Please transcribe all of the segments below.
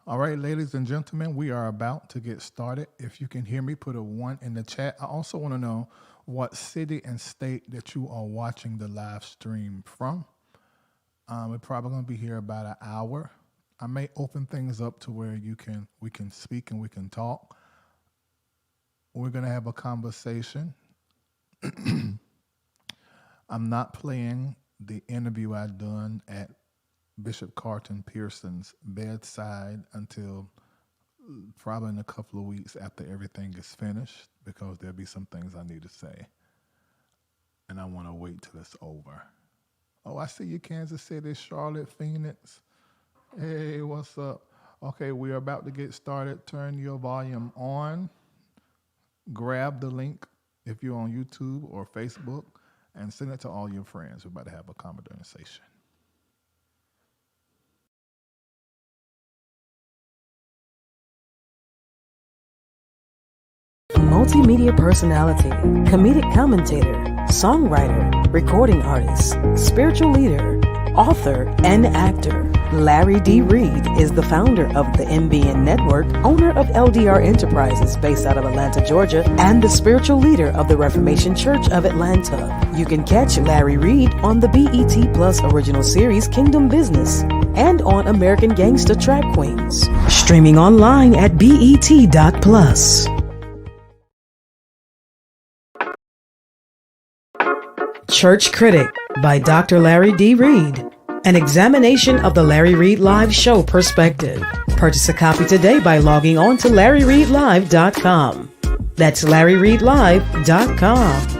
All right, ladies and gentlemen, we are about to get started. If you can hear me, put a 1 in the chat. I also want to know what city and state that you are watching the live stream from. We're probably going to be here about an hour. I may open things up to where we can speak and we can talk. We're going to have a conversation. I'm not playing the interview I done at Bishop Carlton Pearson's bedside until probably in a couple of weeks after everything is finished, because there'll be some things I need to say. And I want to wait till it's over. Oh, I see you, Kansas City, Charlotte, Phoenix. Hey, what's up? Okay, we're about to get started. Turn your volume on. Grab the link if you're on YouTube or Facebook and send it to all your friends. We're about to have a conversation. Multimedia personality, comedic commentator, songwriter, recording artist, spiritual leader, author, and actor. Larry D. Reid is the founder of the MBN Network, owner of LDR Enterprises based out of Atlanta, Georgia, and the spiritual leader of the Reformation Church of Atlanta. You can catch Larry Reid on the BET Plus original series Kingdom Business and on American Gangsta Track Queens. Streaming online at BET.plus. Church Critic by Dr. Larry D. Reid. An examination of the Larry Reid Live show perspective. Purchase a copy today by logging on to LarryReidLive.com. That's LarryReidLive.com.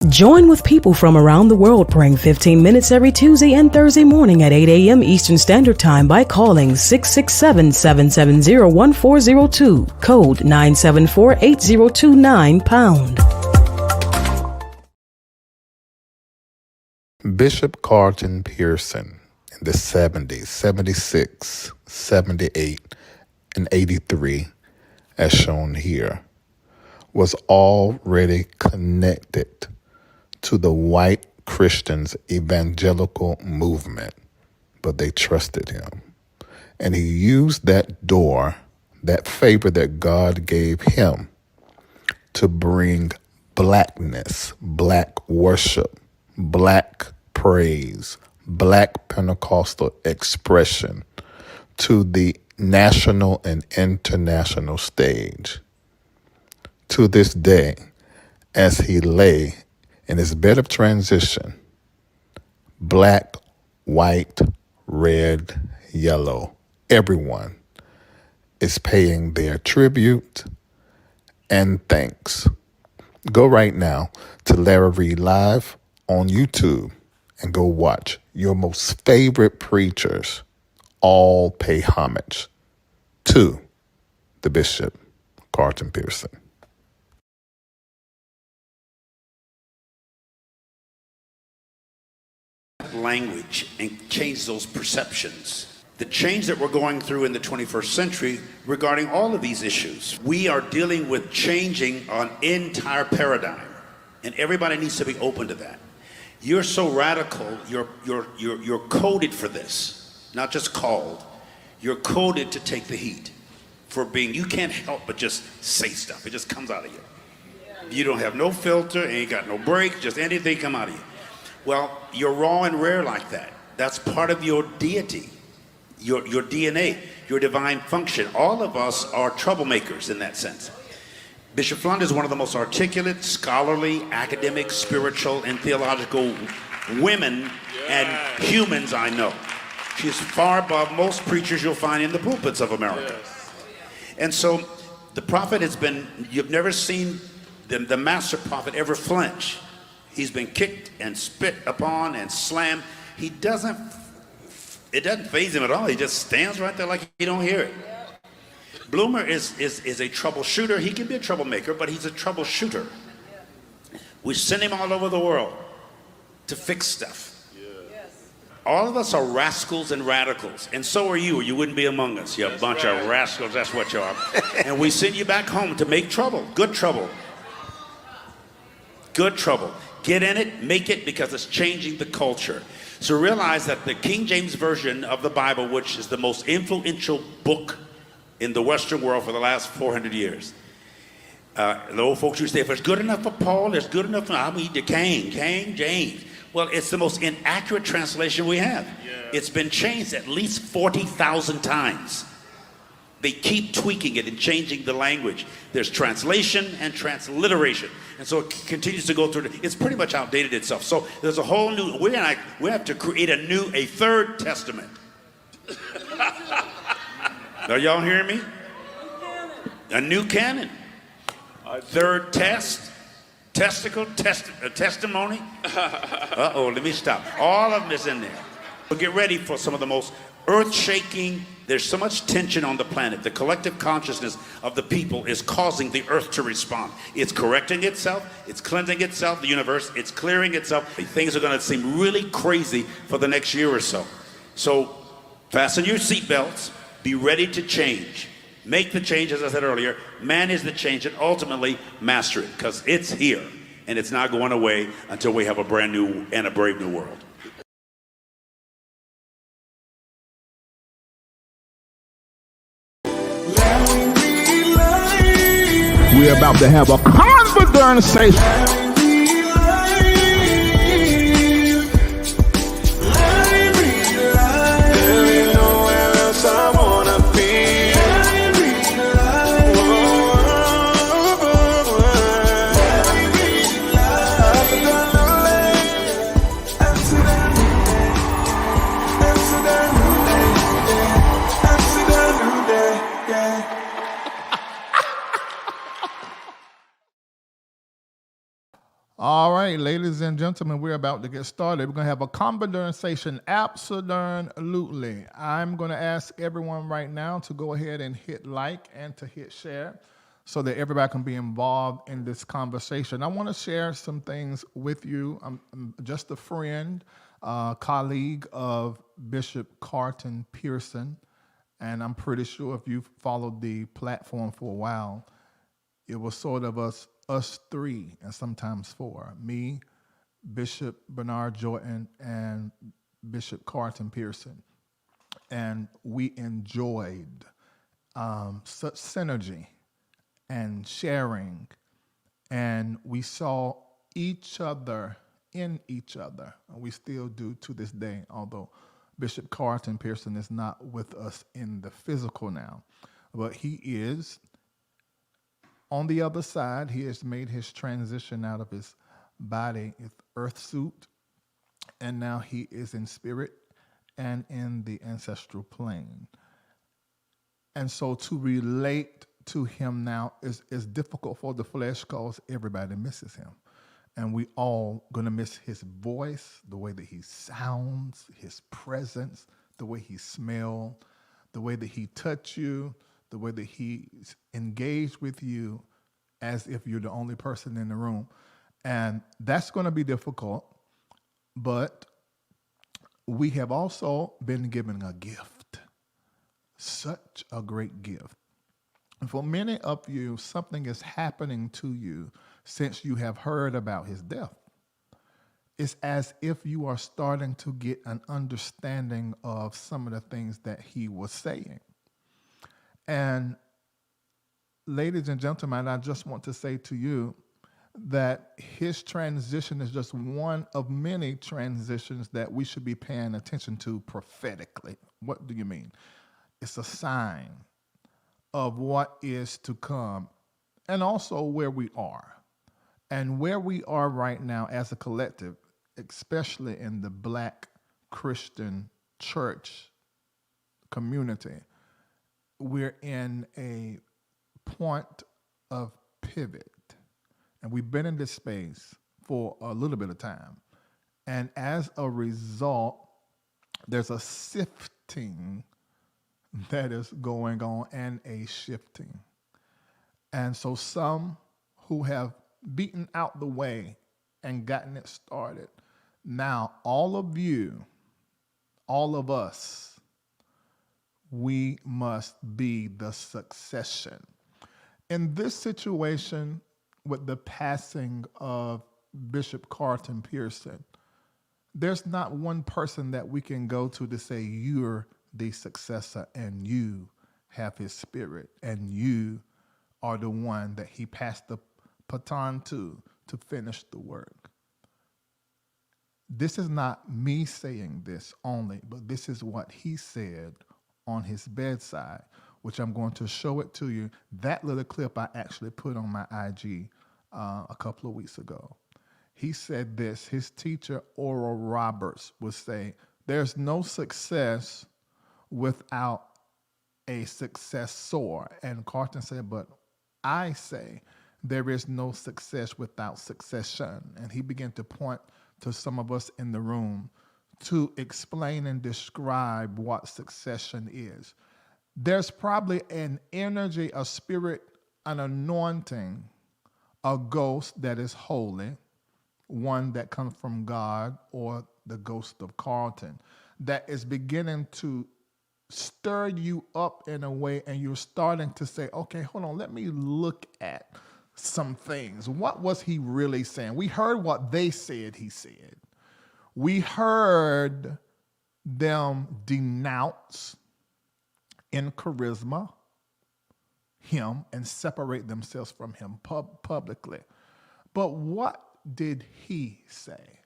Join with people from around the world praying 15 minutes every Tuesday and Thursday morning at 8 a.m. Eastern Standard Time by calling 667-770-1402, code 974-8029#. Bishop Carlton Pearson in the 70s, 76, 78, and 83, as shown here, was already connected to the white Christians' evangelical movement, but they trusted him. And he used that door, that favor that God gave him, to bring blackness, black worship, black praise, black Pentecostal expression to the national and international stage. To this day, as he lay in his bed of transition, black, white, red, yellow, everyone is paying their tribute and thanks. Go right now to Larry Reid Live on YouTube and go watch your most favorite preachers all pay homage to the Bishop Carlton Pearson. Language and change those perceptions. The change that we're going through in the 21st century regarding all of these issues. We are dealing with changing an entire paradigm, and everybody needs to be open to that. You're so radical, you're coded for this, not just called. You're coded to take the heat for being, you can't help but just say stuff. It just comes out of you. You don't have no filter, ain't got no break, just anything come out of you. Well, you're raw and rare like that. That's part of your deity, your DNA, your divine function. All of us are troublemakers in that sense. Bishop Flund is one of the most articulate, scholarly, academic, spiritual, and theological women and humans I know. She's far above most preachers you'll find in the pulpits of America. And so the prophet has been, you've never seen the master prophet ever flinch. He's been kicked and spit upon and slammed. It doesn't faze him at all. He just stands right there like he don't hear it. Bloomer is a troubleshooter. He can be a troublemaker, but he's a troubleshooter. We send him all over the world to fix stuff. All of us are rascals and radicals, and so are you, or you wouldn't be among us. You're a bunch of rascals, that's what you are. And we send you back home to make trouble, good trouble. Good trouble. Get in it, make it, because it's changing the culture. So realize that the King James Version of the Bible, which is the most influential book in the Western world for the last 400 years. The old folks used to say, if it's good enough for Paul, it's good enough for, I mean, the King James. Well, it's the most inaccurate translation we have. Yeah. It's been changed at least 40,000 times. They keep tweaking it and changing the language. There's translation and transliteration. And so it continues to go through. It's pretty much outdated itself. So there's a whole new, we have to create a third testament. Are y'all hearing me? A new canon. A third testimony. Uh-oh, let me stop. All of them is in there. So get ready for some of the most earth-shaking. There's so much tension on the planet. The collective consciousness of the people is causing the earth to respond. It's correcting itself. It's cleansing itself. The universe, it's clearing itself. Things are going to seem really crazy for the next year or so. So fasten your seatbelts. Be ready to change. Make the change, as I said earlier. Man is the change, and ultimately master it, because it's here, and it's not going away until we have a brand new and a brave new world. We're about to have a conversation. All right, ladies and gentlemen, we're about to get started. We're going to have a conversation, absolutely. I'm going to ask everyone right now to go ahead and hit like and to hit share so that everybody can be involved in this conversation. I want to share some things with you. I'm just a friend, colleague of Bishop Carlton Pearson, and I'm pretty sure if you've followed the platform for a while, it was sort of us three and sometimes four, me, Bishop Bernard Jordan, and Bishop Carlton Pearson. And we enjoyed such synergy and sharing, and we saw each other in each other. And we still do to this day, although Bishop Carlton Pearson is not with us in the physical now, but he is. On the other side, he has made his transition out of his body, his earth suit, and now he is in spirit and in the ancestral plane. And so to relate to him now is difficult for the flesh because everybody misses him. And we all going to miss his voice, the way that he sounds, his presence, the way he smells, the way that he touches you, the way that he's engaged with you as if you're the only person in the room. And that's going to be difficult, but we have also been given a gift, such a great gift. And for many of you, something is happening to you since you have heard about his death. It's as if you are starting to get an understanding of some of the things that he was saying. And ladies and gentlemen, I just want to say to you that his transition is just one of many transitions that we should be paying attention to prophetically. What do you mean? It's a sign of what is to come and also where we are. And where we are right now as a collective, especially in the Black Christian church community, we're in a point of pivot. And we've been in this space for a little bit of time. And as a result, there's a sifting that is going on and a shifting. And so some who have beaten out the way and gotten it started, now all of you, all of us, we must be the succession. In this situation, with the passing of Bishop Carlton Pearson, there's not one person that we can go to say you're the successor and you have his spirit and you are the one that he passed the baton to finish the work. This is not me saying this only, but this is what he said on his bedside, which I'm going to show it to you. That little clip I actually put on my IG a couple of weeks ago. He said this, his teacher, Oral Roberts, would say, there's no success without a successor. And Carlton said, but I say there is no success without succession. And he began to point to some of us in the room to explain and describe what succession is. There's probably an energy, a spirit, an anointing, a ghost that is holy, one that comes from God or the ghost of Carlton, that is beginning to stir you up in a way, and you're starting to say, okay, hold on, let me look at some things. What was he really saying? We heard what they said he said. We heard them denounce in charisma him and separate themselves from him publicly. But what did he say?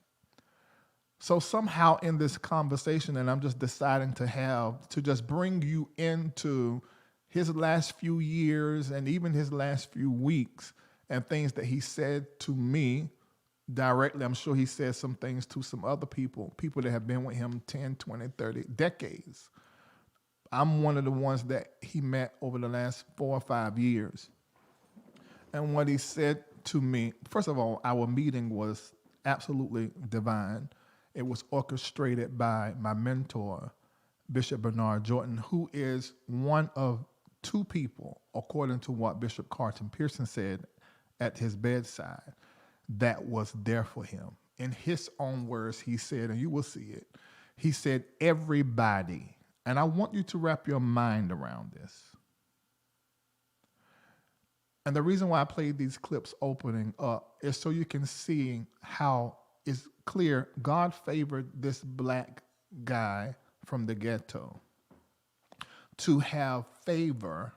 So somehow in this conversation, and I'm just deciding to just bring you into his last few years and even his last few weeks and things that he said to me directly. I'm sure he said some things to some other people that have been with him 10, 20, 30 decades. I'm one of the ones that he met over the last 4 or 5 years. And what he said to me, first of all, our meeting was absolutely divine. It was orchestrated by my mentor, Bishop Bernard Jordan, who is one of 2 people, according to what Bishop Carlton Pearson said at his bedside, that was there for him. In his own words, he said, and you will see it, he said, everybody, and I want you to wrap your mind around this. And the reason why I played these clips opening up is so you can see how it's clear God favored this black guy from the ghetto to have favor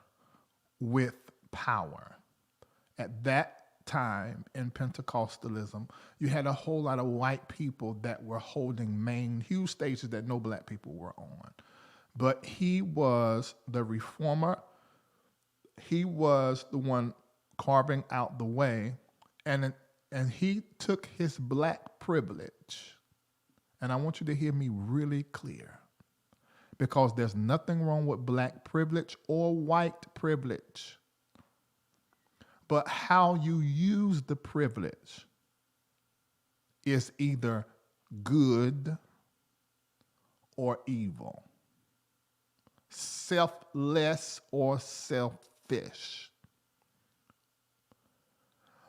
with power. At that time in Pentecostalism, you had a whole lot of white people that were holding huge stages that no black people were on. But he was the reformer. He was the one carving out the way, and he took his black privilege. And I want you to hear me really clear, because there's nothing wrong with black privilege or white privilege. But how you use the privilege is either good or evil, selfless or selfish.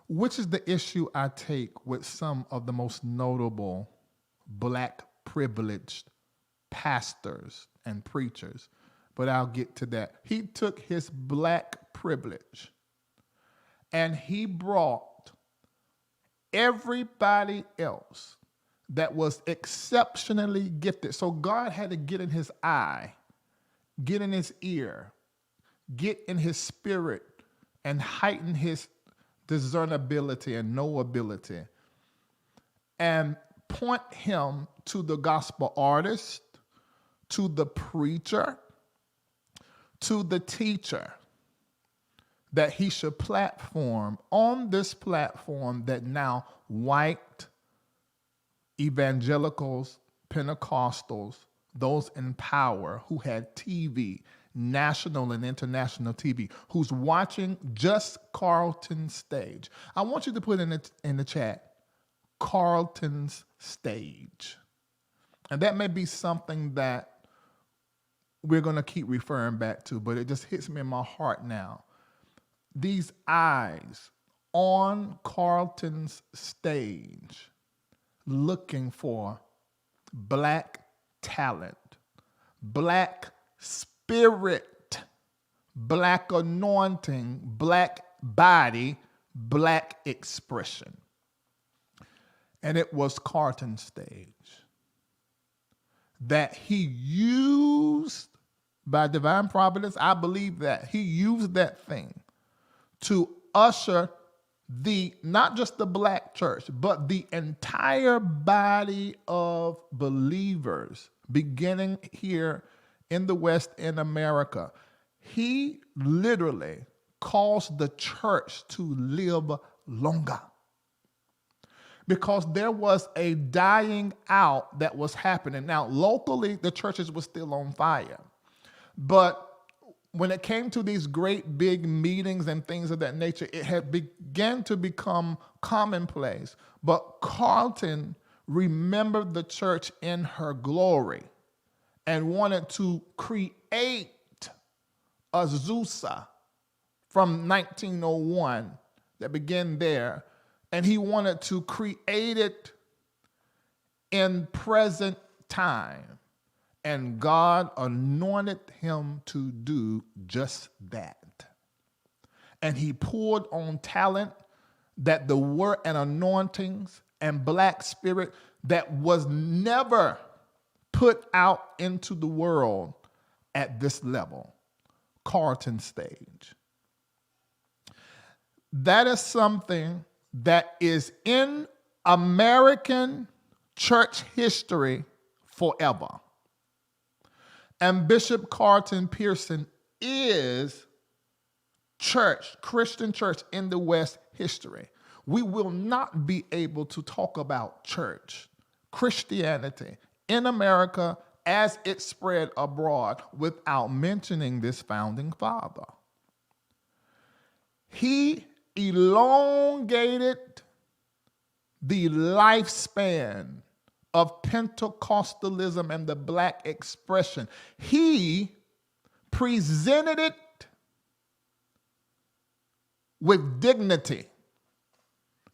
Which is the issue I take with some of the most notable black privileged pastors and preachers. But I'll get to that. He took his black privilege and he brought everybody else that was exceptionally gifted. So God had to get in his eye, get in his ear, get in his spirit, and heighten his discernibility and knowability, and point him to the gospel artist, to the preacher, to the teacher, that he should platform on this platform that now white evangelicals, Pentecostals, those in power who had TV, national and international TV, who's watching just Carlton's stage. I want you to put in the chat, Carlton's stage. And that may be something that we're going to keep referring back to, but it just hits me in my heart now. These eyes on Carlton's stage looking for black talent, black spirit, black anointing, black body, black expression. And it was Carlton stage that he used by divine providence. I believe that he used that thing to usher not just the black church, but the entire body of believers beginning here in the West in America. He literally caused the church to live longer, because there was a dying out that was happening. Now, locally, the churches were still on fire. But when it came to these great big meetings and things of that nature, it had begun to become commonplace. But Carlton remembered the church in her glory and wanted to create Azusa from 1901 that began there. And he wanted to create it in present time. And God anointed him to do just that. And he poured on talent that the word and anointings and black spirit that was never put out into the world at this level. Carlton stage. That is something that is in American church history forever. And Bishop Carlton Pearson is Christian church in the West history. We will not be able to talk about church, Christianity in America as it spread abroad without mentioning this founding father. He elongated the lifespan of Pentecostalism and the black expression. He presented it with dignity.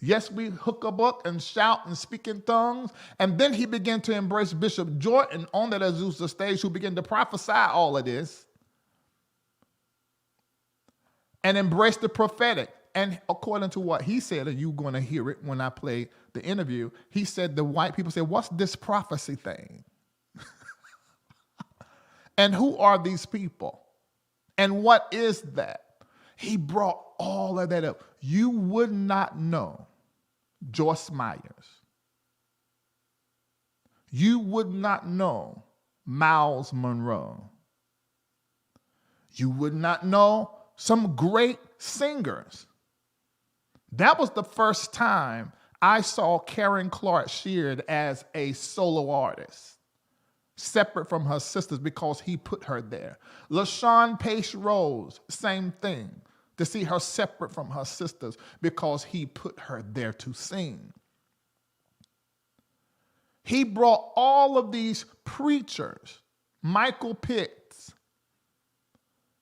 Yes, we hook a book and shout and speak in tongues. And then he began to embrace Bishop Jordan on that Azusa stage, who began to prophesy all of this and embrace the prophetic. And according to what he said, and you're going to hear it when I play the interview, he said the white people said, "What's this prophecy thing?" And who are these people? And what is that? He brought all of that up. You would not know Joyce Myers. You would not know Miles Monroe. You would not know some great singers. That was the first time I saw Karen Clark Sheard as a solo artist, separate from her sisters, because he put her there. LaShawn Pace Rose, same thing, to see her separate from her sisters because he put her there to sing. He brought all of these preachers, Michael Pitts,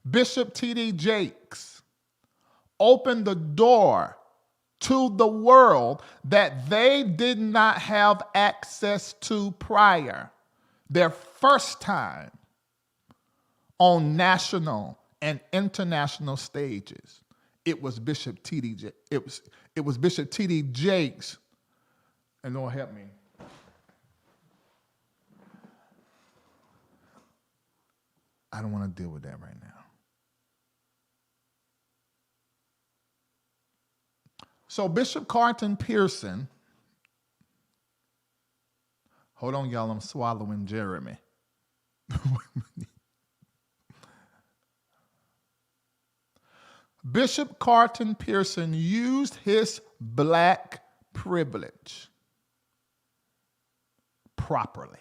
Bishop T.D. Jakes, opened the door to the world that they did not have access to prior. Their first time on national and international stages, it was Bishop T.D. It was Bishop T.D. Jakes, and Lord help me. I don't want to deal with that right now. So Bishop Carlton Pearson, hold on, y'all, I'm swallowing Jeremy. Bishop Carlton Pearson used his black privilege properly.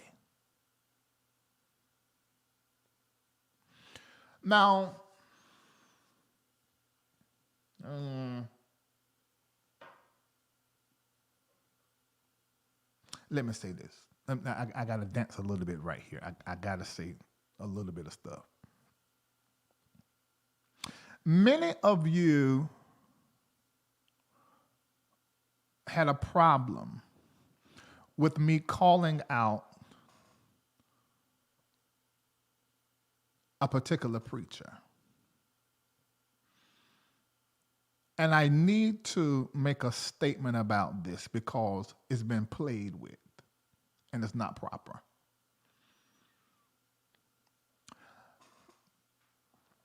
Now, let me say this. I got to dance a little bit right here. I got to say a little bit of stuff. Many of you had a problem with me calling out a particular preacher. And I need to make a statement about this because it's been played with and it's not proper.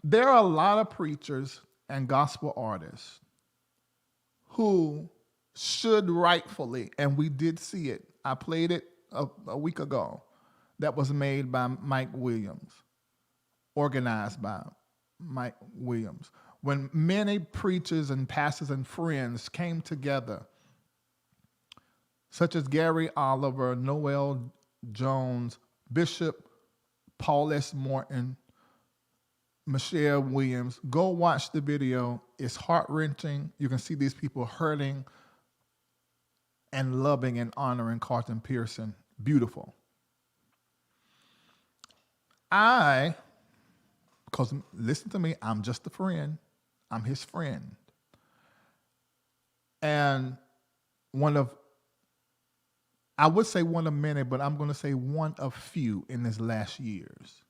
There are a lot of preachers and gospel artists who should rightfully, and we did see it, I played it a week ago, that was made by Mike Williams, organized by Mike Williams. When many preachers and pastors and friends came together, such as Gary Oliver, Noel Jones, Bishop Paul S. Morton, Michelle Williams, go watch the video. It's heart-wrenching. You can see these people hurting and loving and honoring Carlton Pearson. Beautiful. Because listen to me, I'm just a friend. I'm his friend. And I would say one of many, but I'm going to say one of few in his last years.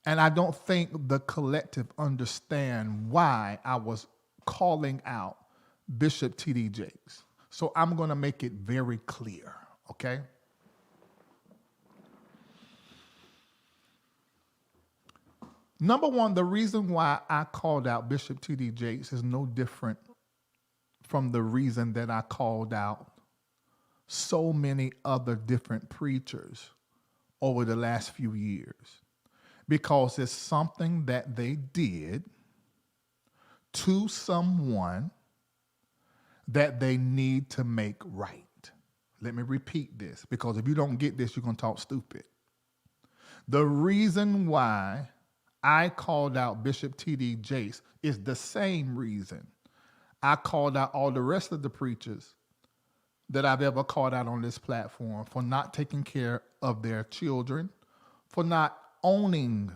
And I don't think the collective understand why I was calling out Bishop T.D. Jakes. So I'm going to make it very clear, okay? Number one, the reason why I called out Bishop T.D. Jakes is no different from the reason that I called out so many other different preachers over the last few years. Because it's something that they did to someone that they need to make right. Let me repeat this, because if you don't get this, you're going to talk stupid. The reason why I called out Bishop T.D. Jakes is the same reason I called out all the rest of the preachers that I've ever called out on this platform for not taking care of their children, for not owning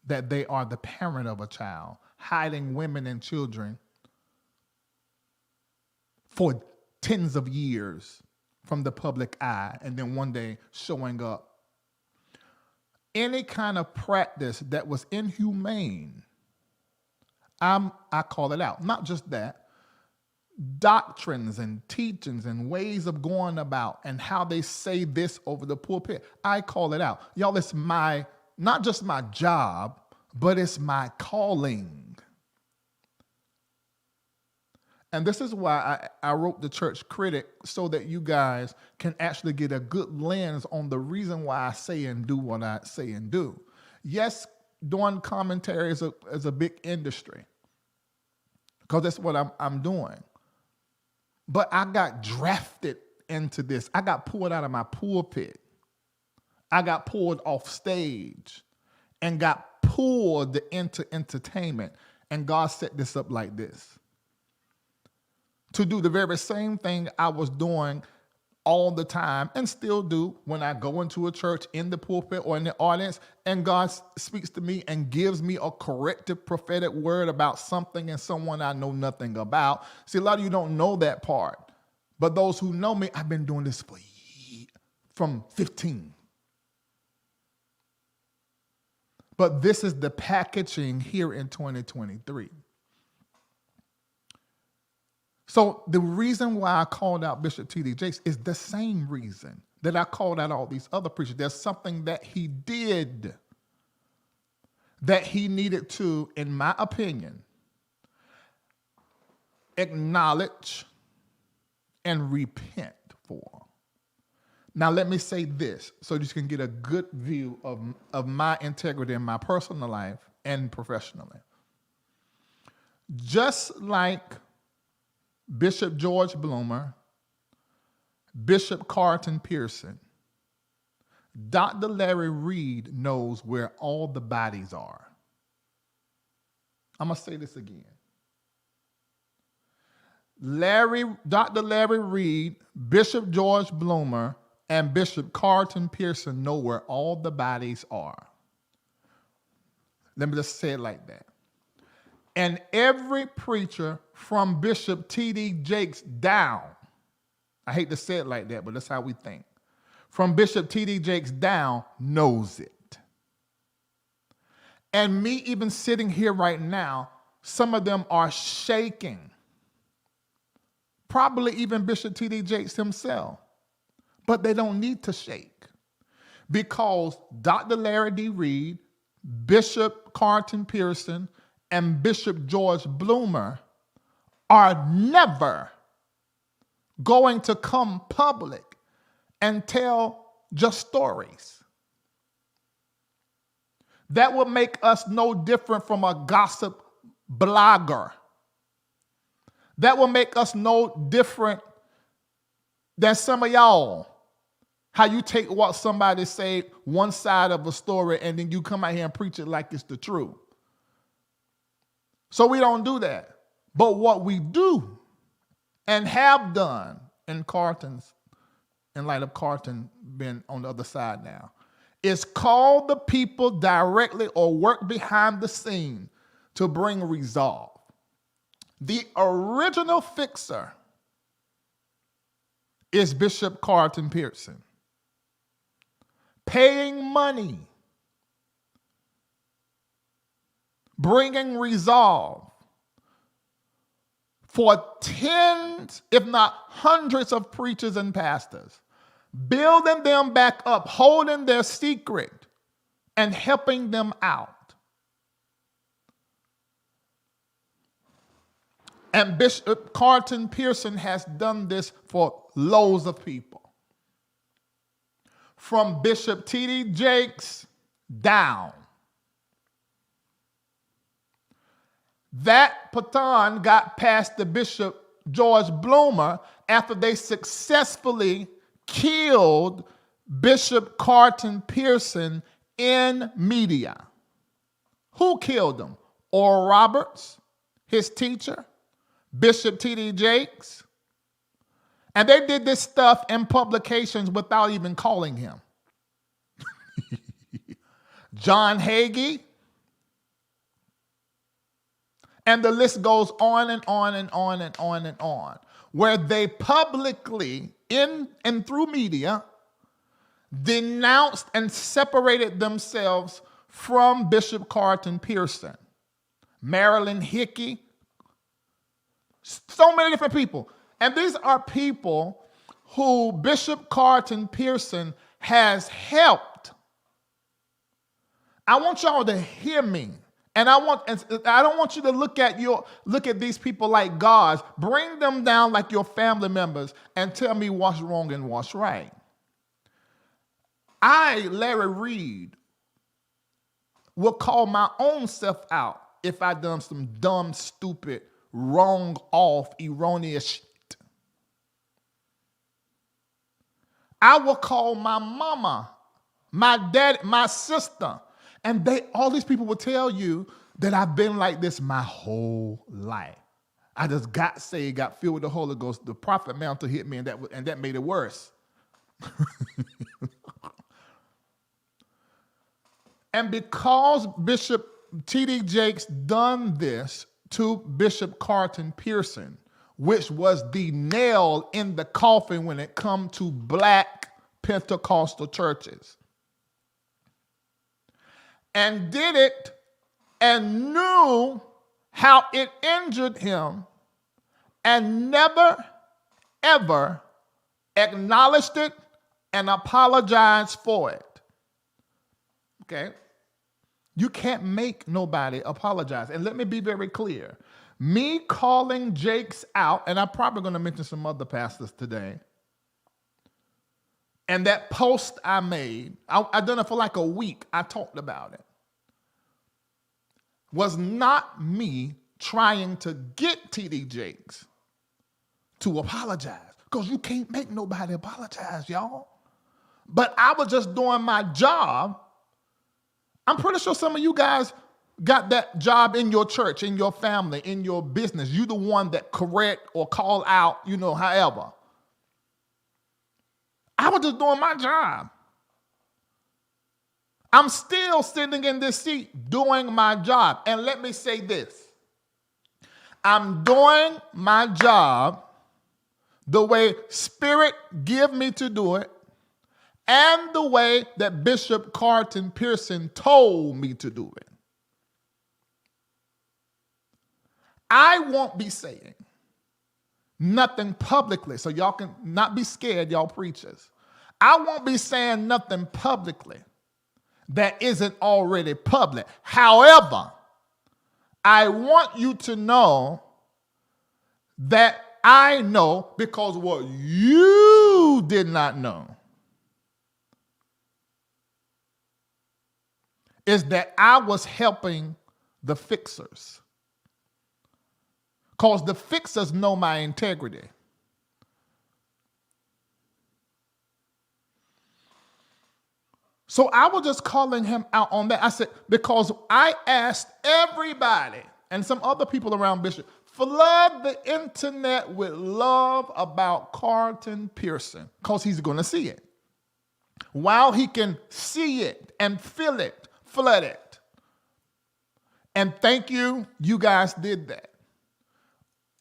that they are the parent of a child, hiding women and children for tens of years from the public eye, and then one day showing up. Any kind of practice that was inhumane, I call it out. Not just that, doctrines and teachings and ways of going about and how they say this over the pulpit, I call it out. Y'all, it's not just my job, but it's my calling. And this is why I wrote the Church Critic, so that you guys can actually get a good lens on the reason why I say and do what I say and do. Yes, doing commentary is a big industry, because that's what I'm doing. But I got drafted into this. I got pulled out of my pulpit. I got pulled off stage and got pulled into entertainment. And God set this up like this, to do the very same thing I was doing all the time and still do when I go into a church, in the pulpit or in the audience, and God speaks to me and gives me a corrective prophetic word about something and someone I know nothing about. See, a lot of you don't know that part. But those who know me, I've been doing this from 15. But this is the packaging here in 2023. So the reason why I called out Bishop T.D. Jakes is the same reason that I called out all these other preachers. There's something that he did that he needed to, in my opinion, acknowledge and repent for. Now, let me say this so you can get a good view of my integrity in my personal life and professionally. Just like Bishop George Bloomer, Bishop Carlton Pearson, Dr. Larry Reid knows where all the bodies are. I'm going to say this again. Dr. Larry Reid, Bishop George Bloomer, and Bishop Carlton Pearson know where all the bodies are. Let me just say it like that. And every preacher from Bishop T.D. Jakes down, I hate to say it like that, but that's how we think, from Bishop T.D. Jakes down knows it. And me even sitting here right now some of them are shaking. Probably even Bishop T.D. Jakes himself. But they don't need to shake. Because Dr. Larry Reid, Bishop Carlton Pearson, and Bishop George Bloomer are never going to come public and tell just stories. That would make us no different from a gossip blogger. That will make us no different than some of y'all. How you take what somebody say, one side of a story, and then you come out here and preach it like it's the truth. So we don't do that. But what we do and have done in light of Carlton being on the other side now, is call the people directly or work behind the scene to bring resolve. The original fixer is Bishop Carlton Pearson. Paying money, bringing resolve for tens, if not hundreds of preachers and pastors, building them back up, holding their secret, and helping them out. And Bishop Carlton Pearson has done this for loads of people. From Bishop T.D. Jakes down. That baton got past the Bishop George Bloomer after they successfully killed Bishop Carlton Pearson in media. Who killed him? Oral Roberts, his teacher, Bishop T.D. Jakes. And they did this stuff in publications without even calling him. John Hagee. And the list goes on and on and on and on and on, where they publicly, in and through media, denounced and separated themselves from Bishop Carlton Pearson. Marilyn Hickey. So many different people. And these are people who Bishop Carlton Pearson has helped. I want y'all to hear me. And I don't want you to look at these people like gods. Bring them down like your family members and tell me what's wrong and what's right. I, Larry Reid, will call my own self out if I done some dumb, stupid, wrong, off, erroneous shit. I will call my mama, my dad, my sister, and all these people will tell you that I've been like this my whole life. I just got saved, got filled with the Holy Ghost. The prophet mantle hit me, and that made it worse. And because Bishop T.D. Jakes done this to Bishop Carlton Pearson, which was the nail in the coffin when it come to black Pentecostal churches, and did it and knew how it injured him and never, ever acknowledged it and apologized for it. Okay? You can't make nobody apologize. And let me be very clear. Me calling Jakes out, and I'm probably going to mention some other pastors today, and that post I made, I done it for like a week. I talked about it. Was not me trying to get T.D. Jakes to apologize. Because you can't make nobody apologize, y'all. But I was just doing my job. I'm pretty sure some of you guys got that job in your church, in your family, in your business. You the one that correct or call out, however. I was just doing my job. I'm still sitting in this seat doing my job. And let me say this. I'm doing my job the way Spirit give me to do it and the way that Bishop Carlton Pearson told me to do it. I won't be saying nothing publicly, so y'all can not be scared, y'all preachers. I won't be saying nothing publicly that isn't already public. However, I want you to know that I know, because what you did not know is that I was helping the fixers. Because the fixers know my integrity. So I was just calling him out on that. I said, because I asked everybody and some other people around Bishop, flood the internet with love about Carlton Pearson, because he's going to see it. While he can see it and feel it, flood it. And thank you, you guys did that.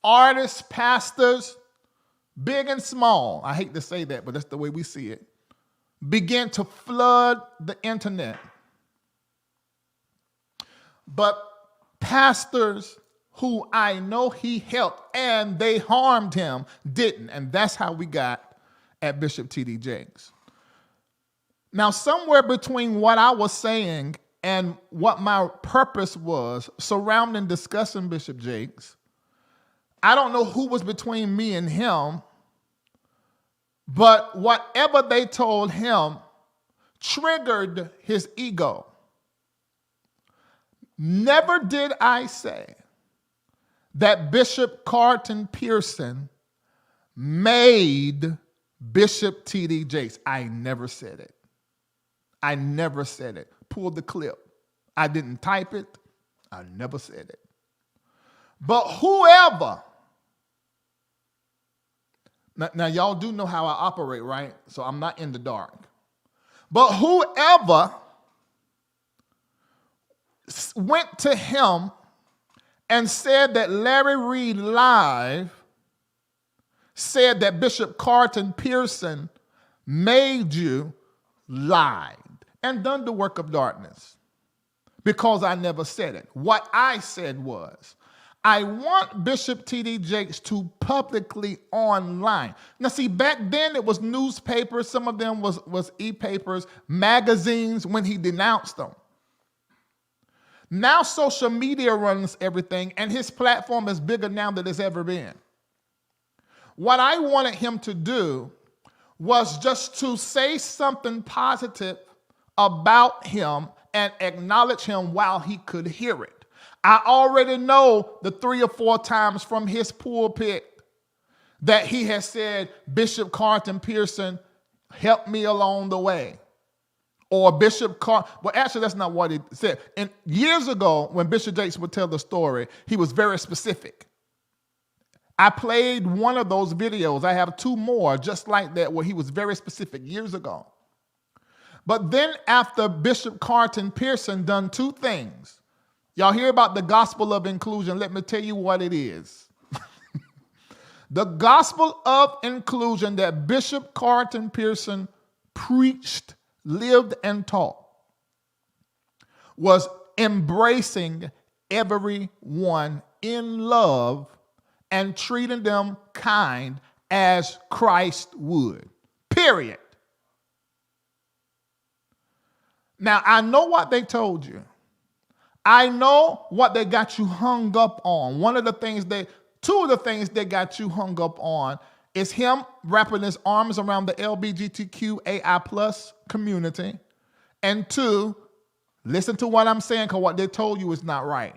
Artists, pastors, big and small, I hate to say that, but that's the way we see it, began to flood the internet. But pastors who I know he helped and they harmed him didn't. And that's how we got at Bishop T.D. Jakes. Now, somewhere between what I was saying and what my purpose was surrounding discussing Bishop Jakes, I don't know who was between me and him, but whatever they told him triggered his ego. Never did I say that Bishop Carlton Pearson made Bishop T.D. Jakes. I never said it. I never said it. Pull the clip. I didn't type it. I never said it. But whoever, now y'all do know how I operate, right? So I'm not in the dark. But whoever went to him and said that Larry Reid Live said that Bishop Carlton Pearson made you, lied and done the work of darkness, because I never said it. What I said was, I want Bishop T.D. Jakes to publicly online. Now, see, back then it was newspapers. Some of them was e-papers, magazines when he denounced them. Now social media runs everything, and his platform is bigger now than it's ever been. What I wanted him to do was just to say something positive about him and acknowledge him while he could hear it. I already know the 3 or 4 times from his pulpit that he has said, Bishop Carlton Pearson helped me along the way. Or well, actually, that's not what he said. And years ago, when Bishop Jakes would tell the story, he was very specific. I played one of those videos. I have 2 more just like that where he was very specific years ago. But then after Bishop Carlton Pearson done 2 things, y'all hear about the gospel of inclusion. Let me tell you what it is. The gospel of inclusion that Bishop Carlton Pearson preached, lived, and taught was embracing everyone in love and treating them kind as Christ would. Period. Now, I know what they told you. I know what they got you hung up on. 2 of the things they got you hung up on is him wrapping his arms around the LGBTQAI+ community. And 2, listen to what I'm saying, because what they told you is not right.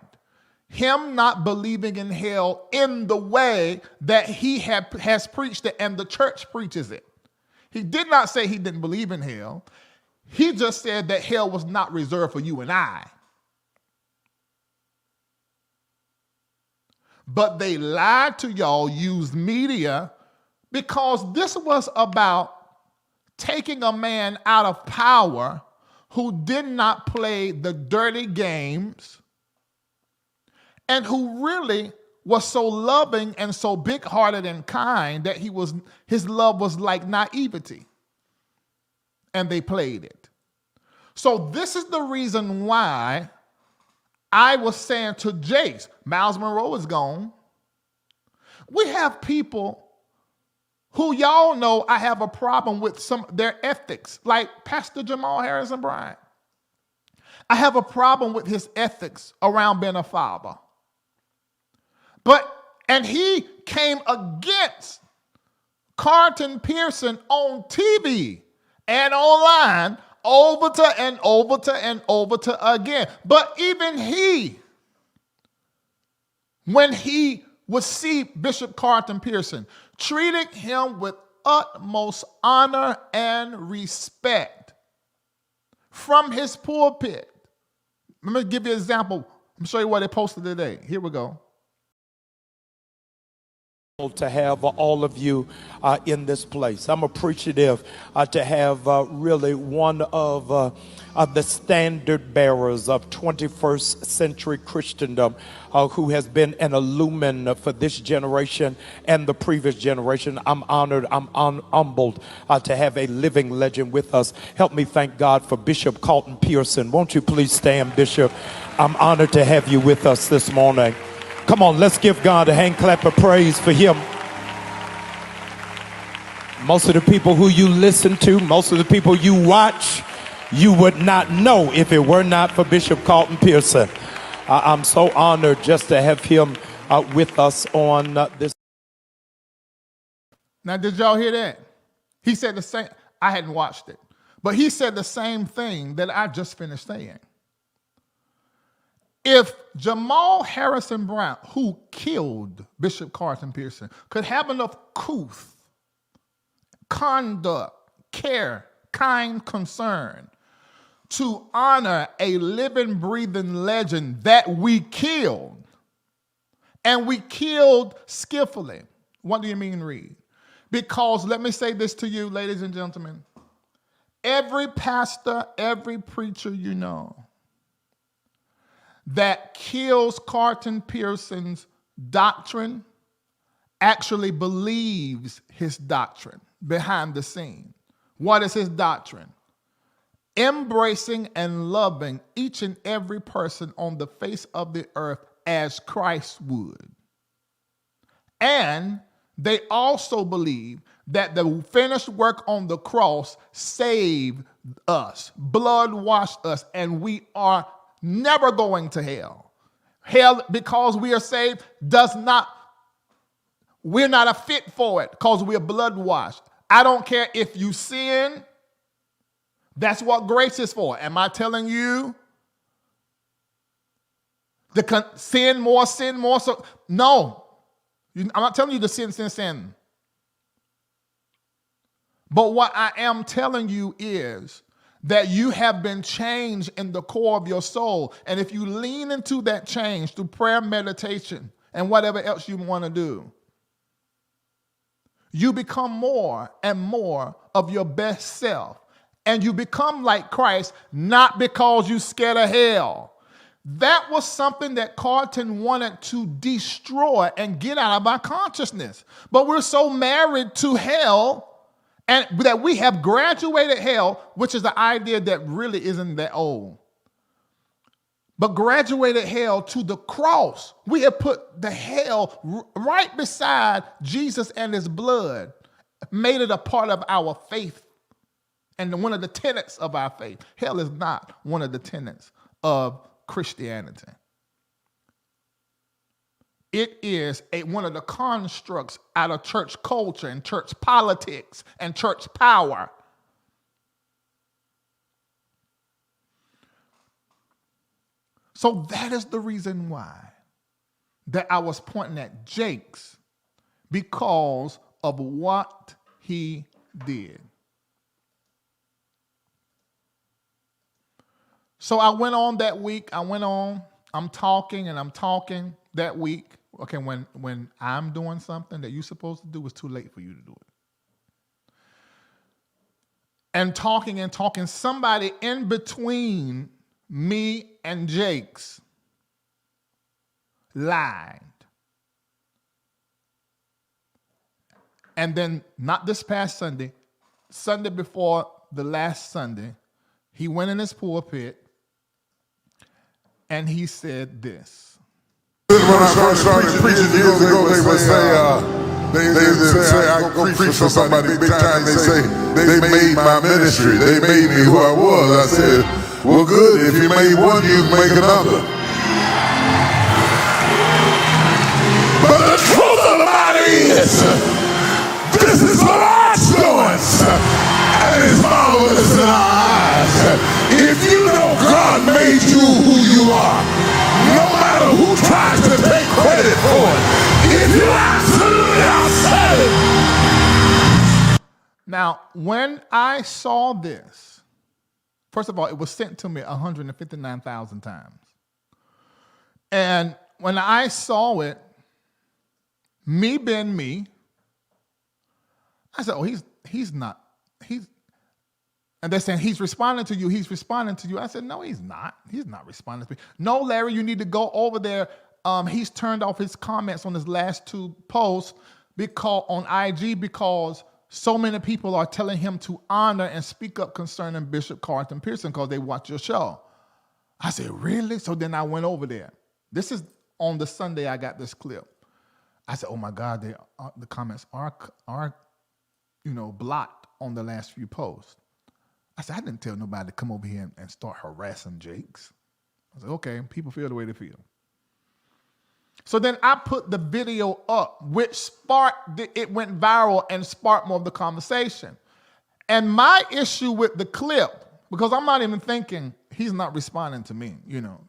Him not believing in hell in the way that he has preached it and the church preaches it. He did not say he didn't believe in hell. He just said that hell was not reserved for you and I. But they lied to y'all, used media, because this was about taking a man out of power who did not play the dirty games and who really was so loving and so big-hearted and kind that his love was like naivety. And they played it. So this is the reason why I was saying to Jace, Miles Monroe is gone. We have people who y'all know I have a problem with some their ethics, like Pastor Jamal Harrison Bryant. I have a problem with his ethics around being a father. And he came against Carlton Pearson on TV and online over to again. But even he, when he would see Bishop Carlton Pearson, treated him with utmost honor and respect from his pulpit. Let me give you an example. I'm show you what they posted today. Here we go. To have all of you in this place. I'm appreciative to have really one of the standard bearers of 21st century Christendom who has been an illumin for this generation and the previous generation. I'm honored, I'm humbled to have a living legend with us. Help me thank God for Bishop Carlton Pearson. Won't you please stand, Bishop? I'm honored to have you with us this morning. Come on, let's give God a hand clap of praise for him. Most of the people who you listen to, most of the people you watch, you would not know if it were not for Bishop Carlton Pearson. I'm so honored just to have him with us on this. Now, did y'all hear that? He said the same. I hadn't watched it, but he said the same thing that I just finished saying. If Jamal Harrison Bryant, who killed Bishop Carlton Pearson, could have enough couth, conduct, care, kind concern to honor a living, breathing legend that we killed, and we killed skillfully. What do you mean, Reid? Because let me say this to you, ladies and gentlemen. Every pastor, every preacher you know that kills Carlton Pearson's doctrine actually believes his doctrine behind the scene. What is his doctrine? Embracing and loving each and every person on the face of the earth as Christ would. And they also believe that the finished work on the cross saved us, blood washed us, and we are never going to hell. Hell, because we are saved, we're not a fit for it because we are blood washed. I don't care if you sin. That's what grace is for. Am I telling you to sin more? So, no. I'm not telling you to sin. But what I am telling you is that you have been changed in the core of your soul. And if you lean into that change through prayer, meditation, and whatever else you want to do, you become more and more of your best self. And you become like Christ, not because you're scared of hell. That was something that Carlton wanted to destroy and get out of our consciousness. But we're so married to hell and that we have graduated hell, which is the idea that really isn't that old. But graduated hell to the cross. We have put the hell right beside Jesus and his blood, made it a part of our faith and one of the tenets of our faith. Hell is not one of the tenets of Christianity. It is one of the constructs out of church culture and church politics and church power. So that is the reason why that I was pointing at Jakes, because of what he did. So I went on that week. I'm talking that week. Okay, when I'm doing something that you're supposed to do, it's too late for you to do it. And talking, somebody in between me and Jakes lied. And then, not this past Sunday, Sunday before the last Sunday, he went in his pulpit And he said this. When I first started preaching years ago, they would say, I go preach for somebody big time. They say, they made my ministry. They made me who I was. I said, well, good. If you made one, you can make another. But the truth of the matter is, this is what God's doing. And it's marvelous in our eyes. If you know God made you who you are, no matter who tries to take credit for it, if you absolutely are said it. Now, when I saw this, first of all, it was sent to me 159,000 times. And when I saw it, me being me, I said, oh, he's not. And they're saying, he's responding to you. He's responding to you. I said, no, he's not. He's not responding to me. No, Larry, you need to go over there. He's turned off his comments on his last 2 posts on IG because so many people are telling him to honor and speak up concerning Bishop Carlton Pearson because they watch your show. I said, really? So then I went over there. This is on the Sunday I got this clip. I said, oh my God, the comments are blocked on the last few posts. I said, I didn't tell nobody to come over here and start harassing Jakes. I said, okay, people feel the way they feel. So then I put the video up, which it went viral and sparked more of the conversation. And my issue with the clip, because I'm not even thinking he's not responding to me,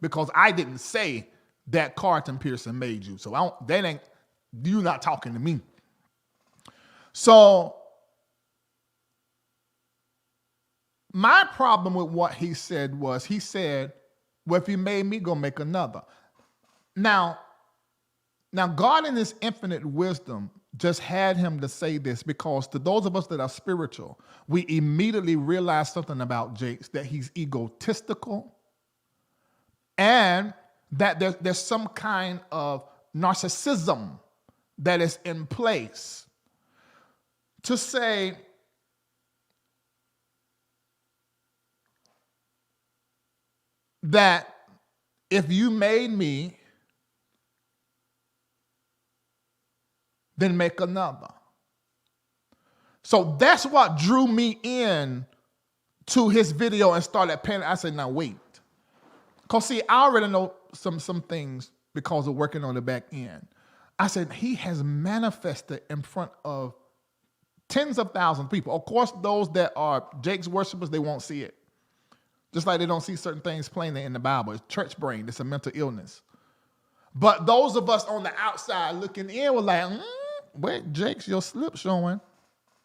because I didn't say that Carlton Pearson made you. So you're not talking to me. So my problem with what he said was, well, if you made me, go make another. Now, God in his infinite wisdom just had him to say this because to those of us that are spiritual, we immediately realize something about Jakes, that he's egotistical and that there's some kind of narcissism that is in place to say, that if you made me, then make another. So that's what drew me in to his video and started paying. I said, now wait. Because see, I already know some things because of working on the back end. I said, he has manifested in front of tens of thousands of people. Of course, those that are Jake's worshipers, they won't see it. Just like they don't see certain things plainly in the Bible. It's church brain. It's a mental illness. But those of us on the outside looking in were like, wait, Jake's your slip showing.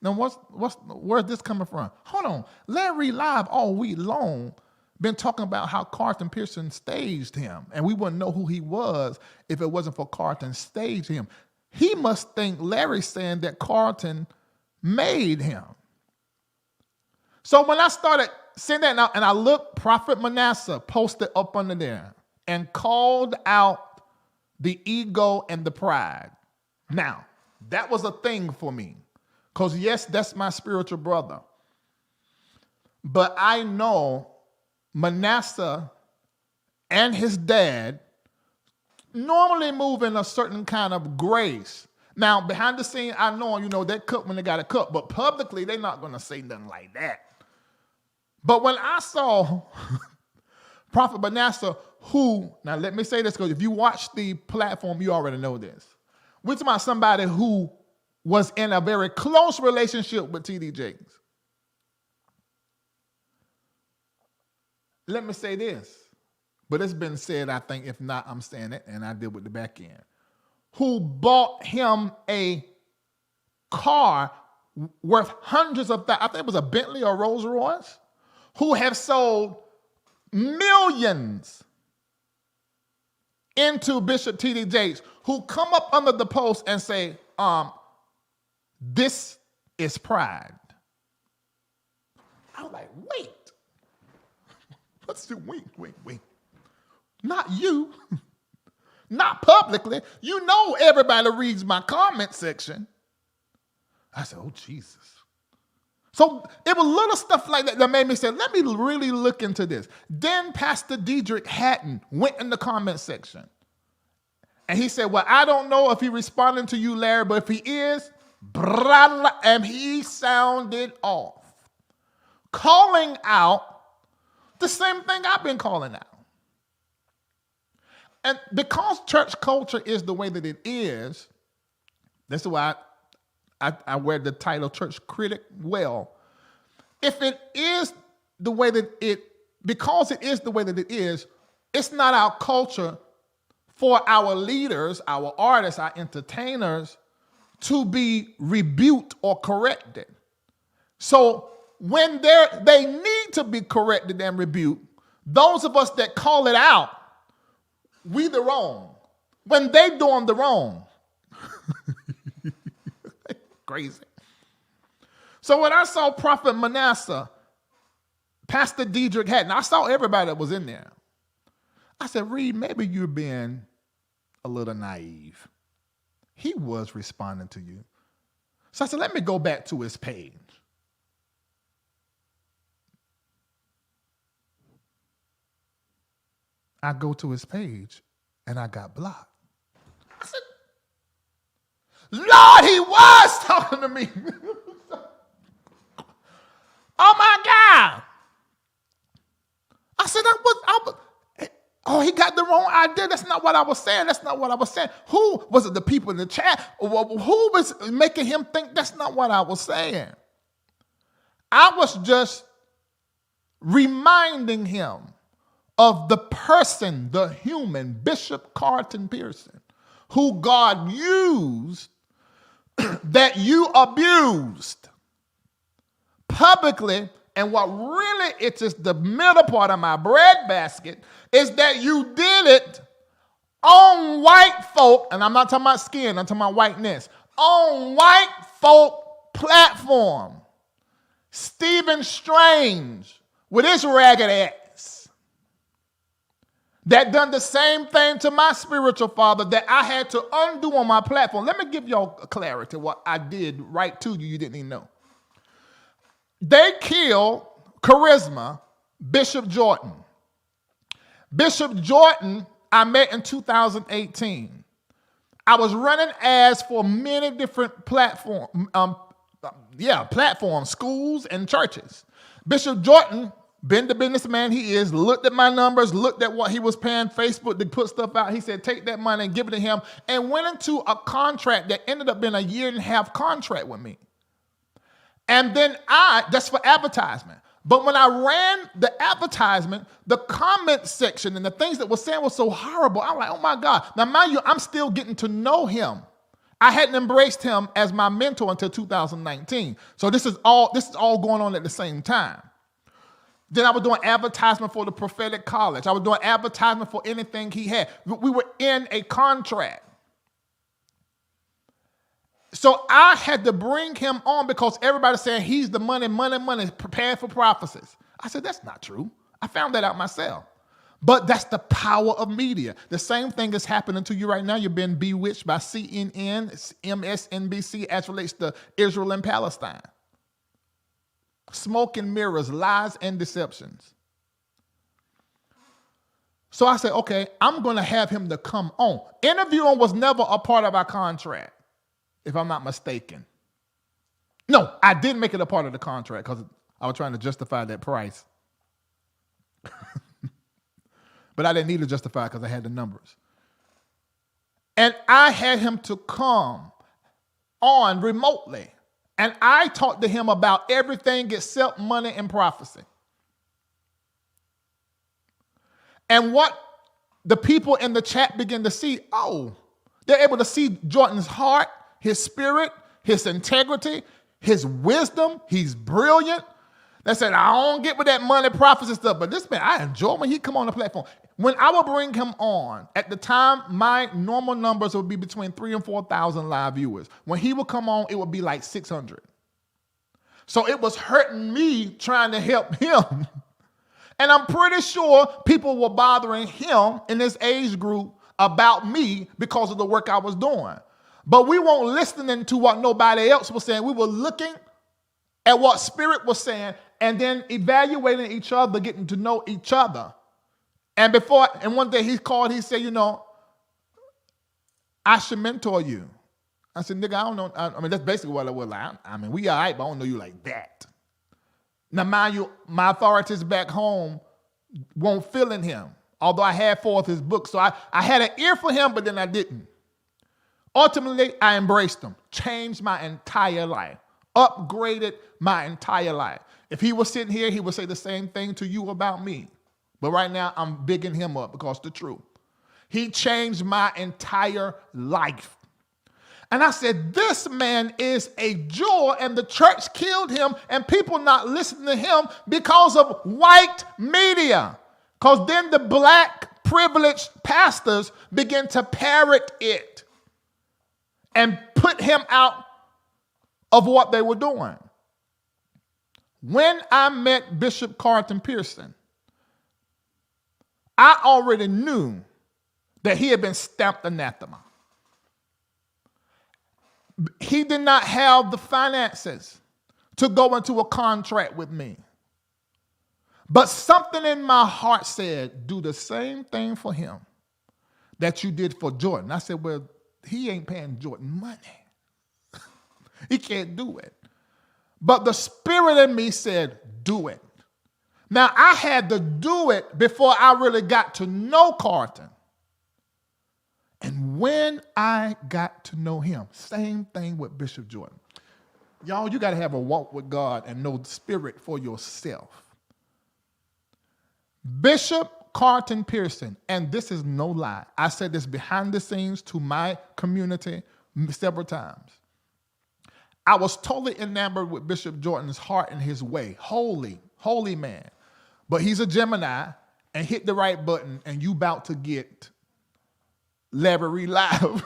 Now where's this coming from? Hold on. Larry Live all week long been talking about how Carlton Pearson staged him. And we wouldn't know who he was if it wasn't for Carlton staged him. He must think Larry's saying that Carlton made him. So when I started saying that, and I looked, Prophet Manasseh posted up under there and called out the ego and the pride. Now, that was a thing for me. Because yes, that's my spiritual brother. But I know Manasseh and his dad normally move in a certain kind of grace. Now, behind the scene, I know, they cut when they got to cut. But publicly, they're not going to say nothing like that. But when I saw Prophet Manasseh, now let me say this, because if you watch the platform, you already know this. We're talking about somebody who was in a very close relationship with T.D. Jakes. Let me say this, but it's been said, I think, if not, I'm saying it, and I did with the back end. Who bought him a car worth hundreds of thousands, I think it was a Bentley or Rolls Royce, who have sold millions into Bishop T.D. Jakes, who come up under the post and say, this is pride. I was like, wait. What's the wait. Not you. Not publicly. You know everybody reads my comment section. I said, oh, Jesus. So it was little stuff like that that made me say, let me really look into this. Then Pastor Dedrick Hatton went in the comment section. And he said, well, I don't know if he responded to you, Larry, but if he is, and he sounded off, calling out the same thing I've been calling out. And because church culture is the way that it is, that's why I wear the title church critic well. If it is the way that because it is the way that it is, it's not our culture for our leaders, our artists, our entertainers to be rebuked or corrected. So when they need to be corrected and rebuked, those of us that call it out, we the wrong. When they doing the wrong. Crazy. So when I saw Prophet Manasseh, Pastor Dedrick Hatton, I saw everybody that was in there. I said, Reid, maybe you're being a little naive. He was responding to you. So I said, let me go back to his page. I go to his page and I got blocked. I said, Lord, he was talking to me. Oh my God. I said, oh, he got the wrong idea. That's not what I was saying. That's not what I was saying. Who was it? The people in the chat? Who was making him think that's not what I was saying? I was just reminding him of the person, the human, Bishop Carlton Pearson, who God used that you abused publicly. And what really itches the middle part of my breadbasket is that you did it on white folk, and I'm not talking about skin, I'm talking about whiteness, on white folk platform. Stephen Strange with his ragged ass that done the same thing to my spiritual father that I had to undo on my platform. Let me give y'all clarity what I did right to you didn't even know. They killed Charisma, Bishop Jordan. Bishop Jordan, I met in 2018. I was running ads for many different platforms, schools and churches. Bishop Jordan, being the businessman he is, looked at my numbers, looked at what he was paying Facebook to put stuff out. He said, take that money and give it to him, and went into a contract that ended up being a 1.5-year contract with me. And then that's for advertisement. But when I ran the advertisement, the comment section and the things that were saying were so horrible. I'm like, oh my God. Now, mind you, I'm still getting to know him. I hadn't embraced him as my mentor until 2019. So this is all going on at the same time. Then I was doing advertisement for the prophetic college. I was doing advertisement for anything he had. We were in a contract. So I had to bring him on because everybody's saying he's the money, prepared for prophecies. I said, that's not true. I found that out myself. But that's the power of media. The same thing is happening to you right now. You're being bewitched by CNN, MSNBC as relates to Israel and Palestine. Smoke and mirrors, lies and deceptions. So I said, okay, I'm going to have him to come on. Interviewing was never a part of our contract, if I'm not mistaken. No, I didn't make it a part of the contract because I was trying to justify that price. But I didn't need to justify it because I had the numbers. And I had him to come on remotely. And I talked to him about everything except money and prophecy. And what the people in the chat begin to see, they're able to see Jordan's heart, his spirit, his integrity, his wisdom. He's brilliant. They said, I don't get with that money, prophecy stuff, but this man, I enjoy when he come on the platform. When I would bring him on, at the time, my normal numbers would be between 3,000 and 4,000 live viewers. When he would come on, it would be like 600. So it was hurting me trying to help him. And I'm pretty sure people were bothering him in his age group about me because of the work I was doing. But we weren't listening to what nobody else was saying. We were looking at what Spirit was saying, and then evaluating each other, getting to know each other. And one day he called, he said, I should mentor you. I said, nigga, I don't know. I mean, that's basically what I was like. I mean, we all right, but I don't know you like that. Now, mind you, my authorities back home won't fill in him, although I had 4 of his books. So I had an ear for him, but then I didn't. Ultimately, I embraced him, changed my entire life, upgraded my entire life. If he was sitting here, he would say the same thing to you about me. But right now, I'm bigging him up because it's the truth. He changed my entire life. And I said, this man is a jewel, and the church killed him, and people not listening to him because of white media. Because then the black privileged pastors begin to parrot it and put him out of what they were doing. When I met Bishop Carlton Pearson, I already knew that he had been stamped anathema. He did not have the finances to go into a contract with me. But something in my heart said, do the same thing for him that you did for Jordan. I said, well, he ain't paying Jordan money. He can't do it. But the Spirit in me said, do it. Now, I had to do it before I really got to know Carlton. And when I got to know him, same thing with Bishop Jordan. Y'all, you got to have a walk with God and know the Spirit for yourself. Bishop Carlton Pearson, and this is no lie, I said this behind the scenes to my community several times. I was totally enamored with Bishop Jordan's heart and his way. Holy, holy man. But he's a Gemini and hit the right button and you about to get Larry Reid live.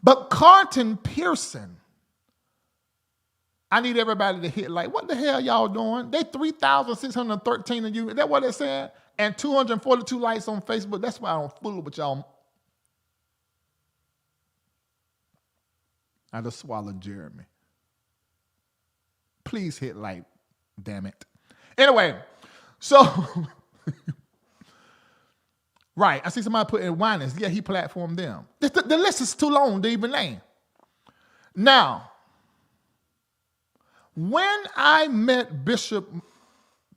But Carlton Pearson, I need everybody to hit like, what the hell y'all doing? They 3,613 of you. Is that what they're saying? And 242 likes on Facebook. That's why I don't fool with y'all. I just swallowed Jeremy. Please hit like, damn it. Anyway, so, right, I see somebody put in Winans. Yeah, he platformed them. The list is too long to even name. Now, when I met Bishop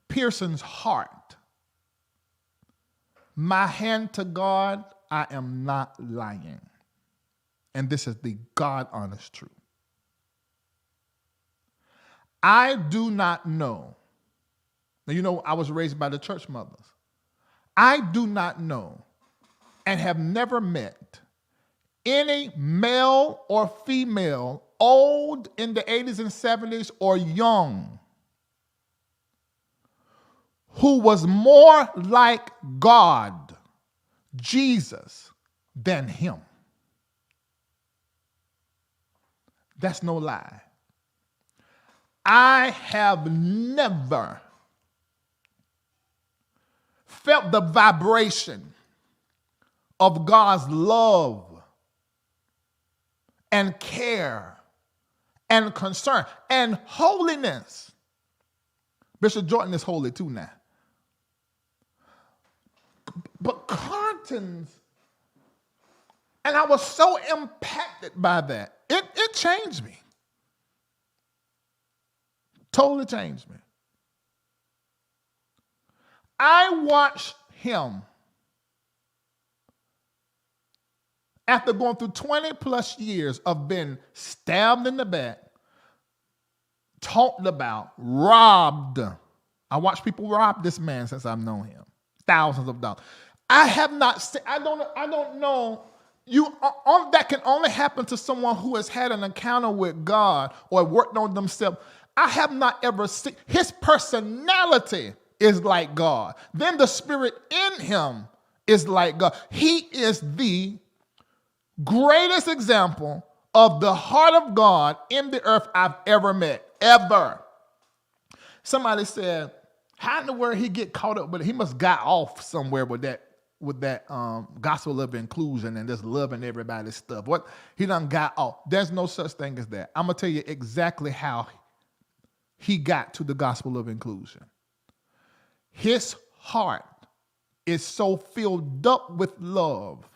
Pearson's heart, my hand to God, I am not lying. And this is the God-honest truth. I do not know. Now, you know, I was raised by the church mothers. I do not know and have never met any male or female, old in the 80s and 70s or young, who was more like God, Jesus, than him. That's no lie. I have never felt the vibration of God's love and care and concern and holiness. Bishop Jordan is holy too now. But Carlton's, and I was so impacted by that. It changed me. Totally changed me. I watched him after going through 20 plus years of being stabbed in the back, talked about, robbed. I watched people rob this man since I've known him. Thousands of dollars. I have not seen, I don't know. That can only happen to someone who has had an encounter with God or worked on themselves. I have not ever seen, his personality is like God. Then the Spirit in him is like God. He is the greatest example of the heart of God in the earth I've ever met, ever. Somebody said, how in the world he get caught up with it? He must got off somewhere with that with that gospel of inclusion and just loving everybody's stuff. What he done got off. There's no such thing as that. I'm gonna tell you exactly how he got to the gospel of inclusion. His heart is so filled up with love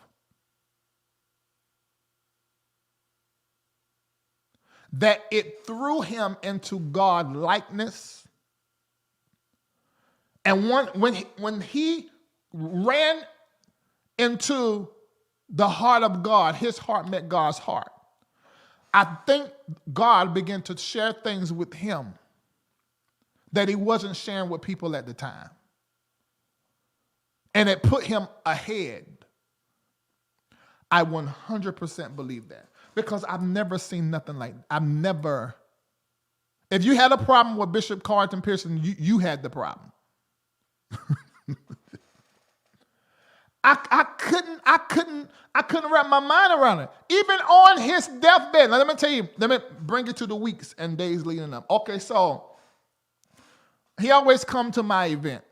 that it threw him into God likeness. And when he ran into the heart of God, his heart met God's heart. I think God began to share things with him that he wasn't sharing with people at the time. And it put him ahead. I 100% believe that. Because I've never seen nothing like that. If you had a problem with Bishop Carlton Pearson, you had the problem. I couldn't wrap my mind around it. Even on his deathbed. Now let me tell you, let me bring it to the weeks and days leading up. Okay, so he always come to my event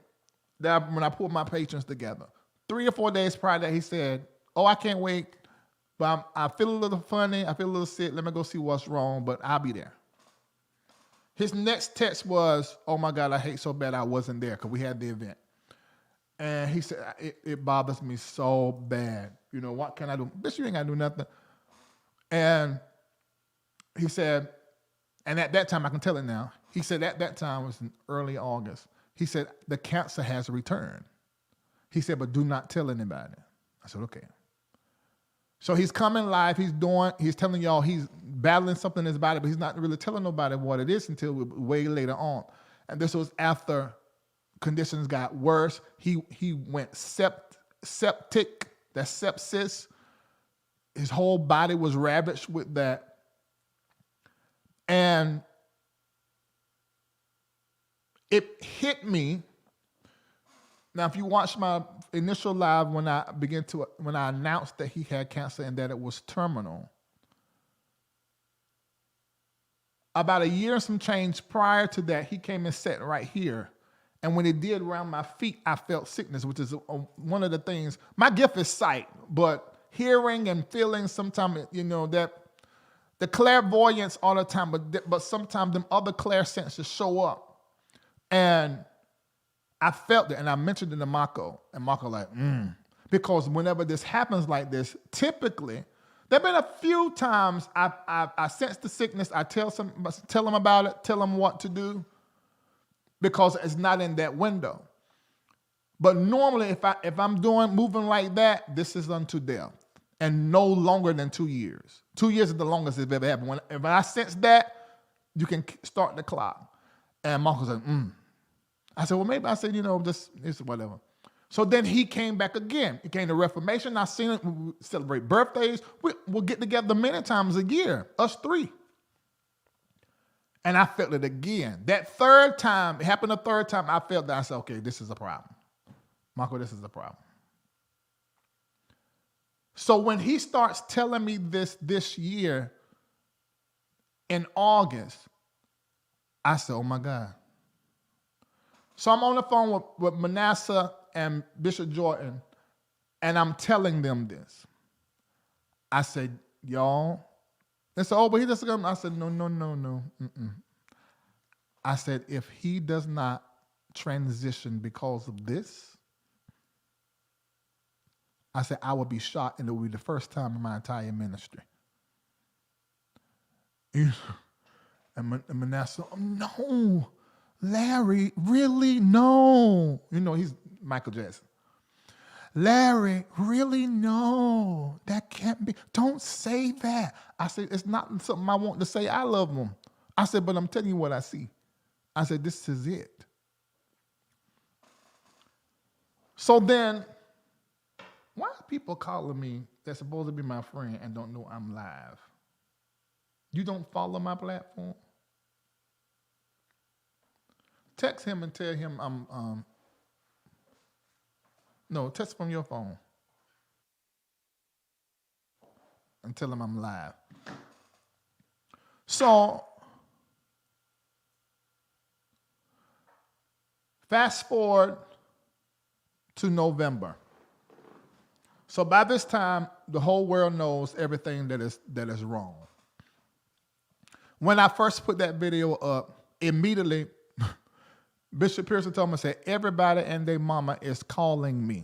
when I pull my patrons together. 3 or 4 days prior to that, he said, "Oh, I can't wait, but I feel a little funny. I feel a little sick. Let me go see what's wrong, but I'll be there." His next text was, "Oh my God, I hate so bad I wasn't there," because we had the event. And he said, it bothers me so bad. You know, what can I do? Bitch, you ain't got to do nothing. And he said, and at that time, I can tell it now. He said at that time, it was in early August. He said, the cancer has returned. He said, but do not tell anybody. I said, okay. So he's coming live. He's telling y'all he's battling something in his body, but he's not really telling nobody what it is until way later on. And this was after conditions got worse. He went septic, that's sepsis. His whole body was ravaged with that. And it hit me. Now, if you watch my initial live when I announced that he had cancer and that it was terminal, about a year and some change prior to that, he came and sat right here. And when it did around my feet, I felt sickness, which is one of the things. My gift is sight, but hearing and feeling sometimes, you know, that the clairvoyance all the time, but sometimes them other clairsenses show up. And I felt it, and I mentioned it to Mako, and Mako like, because whenever this happens like this, typically, there have been a few times I sense the sickness, I tell them about it, tell them what to do, because it's not in that window. But normally, if I'm moving like that, this is unto death, and no longer than 2 years. 2 years is the longest it's ever happened. If I sense that, you can start the clock. And Marco said, I said, well, maybe I said, you know, just it's whatever. So then he came back again. He came to Reformation. I seen it. We celebrate birthdays. We'll get together many times a year, us three. And I felt it again. That third time, it happened a third time, I felt that. I said, okay, this is a problem. Marco, this is a problem. So when he starts telling me this year in August, I said, oh my God. So I'm on the phone with Manasseh and Bishop Jordan, and I'm telling them this. I said, y'all, they said, oh, but he just going. I said, no. I said, if he does not transition because of this, I said, I will be shocked, and it will be the first time in my entire ministry. And Manasseh, no, Larry, really? No. You know, he's Michael Jackson. Larry, really? No, that can't be. Don't say that. I said, it's not something I want to say. I love him. I said, but I'm telling you what I see. I said, this is it. So then, why are people calling me that's supposed to be my friend and don't know I'm live? You don't follow my platform? Text him and tell him I'm, no, text from your phone and tell him I'm live. So, fast forward to November. So by this time, the whole world knows everything that is wrong. When I first put that video up, immediately Bishop Pearson told me, said, everybody and their mama is calling me.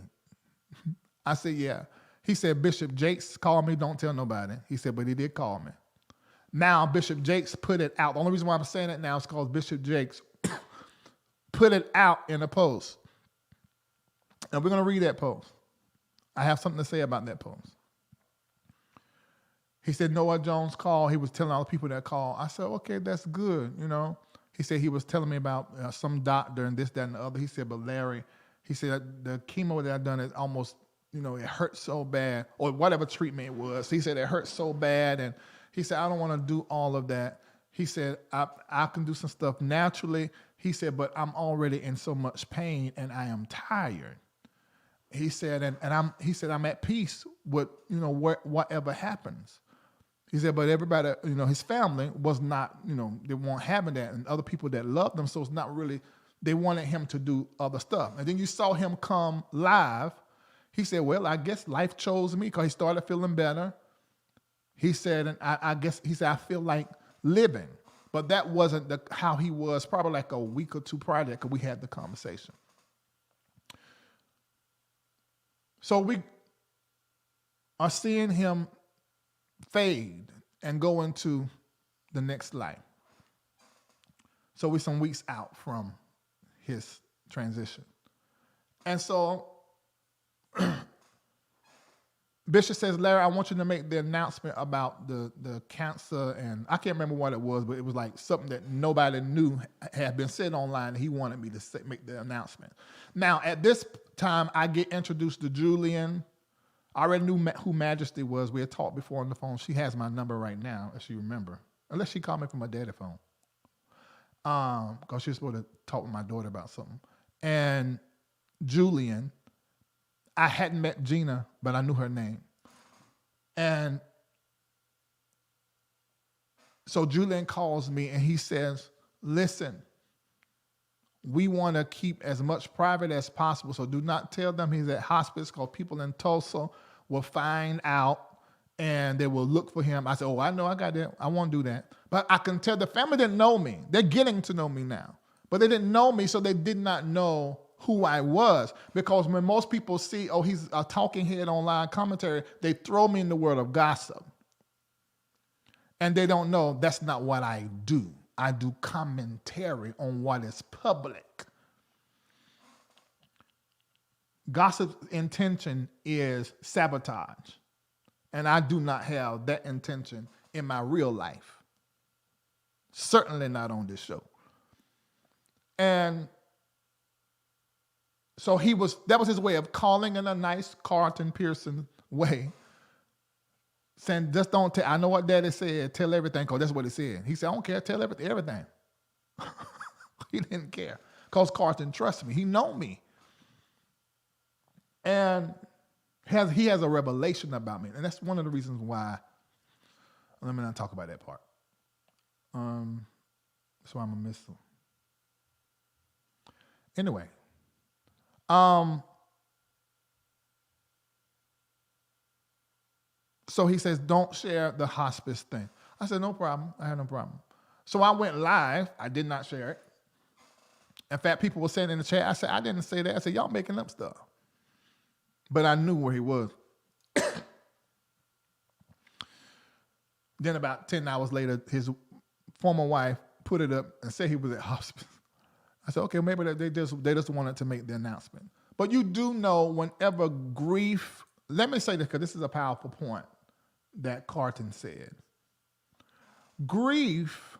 I said, yeah. He said, Bishop Jakes called me, don't tell nobody. He said, but he did call me. Now, Bishop Jakes put it out. The only reason why I'm saying it now is because Bishop Jakes put it out in a post. And we're going to read that post. I have something to say about that post. He said, Noah Jones called. He was telling all the people that called. I said, okay, that's good, you know. He said he was telling me about some doctor and this, that, and the other. He said, but Larry, he said, the chemo that I've done is almost, you know, it hurts so bad, or whatever treatment it was. He said, it hurts so bad. And he said, I don't want to do all of that. He said, I can do some stuff naturally. He said, but I'm already in so much pain and I am tired. He said, he said, I'm at peace with, you know, whatever happens. He said, but everybody, you know, his family was not, you know, they weren't having that, and other people that loved him, so it's not really, they wanted him to do other stuff. And then you saw him come live. He said, well, I guess life chose me, because he started feeling better. He said, and I guess, he said, I feel like living. But that wasn't how he was probably like a week or two prior to that, because we had the conversation. So we are seeing him fade and go into the next life. So we're some weeks out from his transition. And so Bishop says, Larry, I want you to make the announcement about the cancer, and I can't remember what it was, but it was like something that nobody knew had been said online, and he wanted me to make the announcement. Now, at this time, I get introduced to Julian. I already knew who Majesty was. We had talked before on the phone. She has my number right now, if you remember. Unless she called me from my daddy phone. Because she was supposed to talk with my daughter about something. And Julian, I hadn't met Gina, but I knew her name. And so Julian calls me and he says, listen, we want to keep as much private as possible, so do not tell them he's at hospice, because people in Tulsa will find out and they will look for him. I said, oh, I know, I got that. I won't do that. But I can tell the family didn't know me. They're getting to know me now. But they didn't know me, so they did not know who I was. Because when most people see, oh, he's a talking head online commentary, they throw me in the world of gossip. And they don't know that's not what I do. I do commentary on what is public. Gossip's intention is sabotage. And I do not have that intention in my real life. Certainly not on this show. And so that was his way of calling in a nice Carlton Pearson way. Saying, just don't tell. I know what Daddy said. Tell everything, because that's what he said. He said, I don't care. Tell everything. He didn't care. Because Carlton trusts me. He know me. And he has a revelation about me. And that's one of the reasons why. Let me not talk about that part. That's why I'm going to miss him. Anyway. So he says, don't share the hospice thing. I said, no problem. I had no problem. So I went live. I did not share it. In fact, people were saying in the chat, I said, I didn't say that. I said, y'all making up stuff. But I knew where he was. Then about 10 hours later, his former wife put it up and said he was at hospice. I said, okay, maybe they just wanted to make the announcement. But you do know whenever grief, let me say this because this is a powerful point that Carlton said. Grief,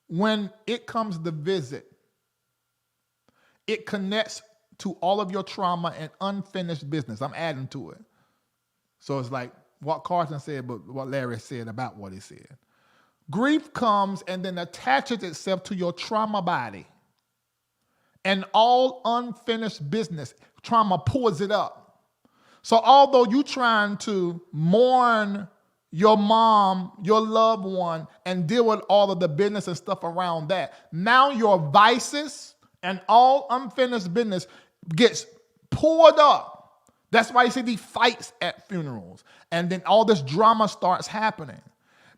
when it comes to visit, it connects to all of your trauma and unfinished business. I'm adding to it. So it's like what Carlton said, but what Larry said about what he said. Grief comes and then attaches itself to your trauma body. And all unfinished business, trauma pulls it up. So although you're trying to mourn your mom, your loved one, and deal with all of the business and stuff around that, now your vices and all unfinished business gets poured up That's why you see these fights at funerals. And then all this drama starts happening.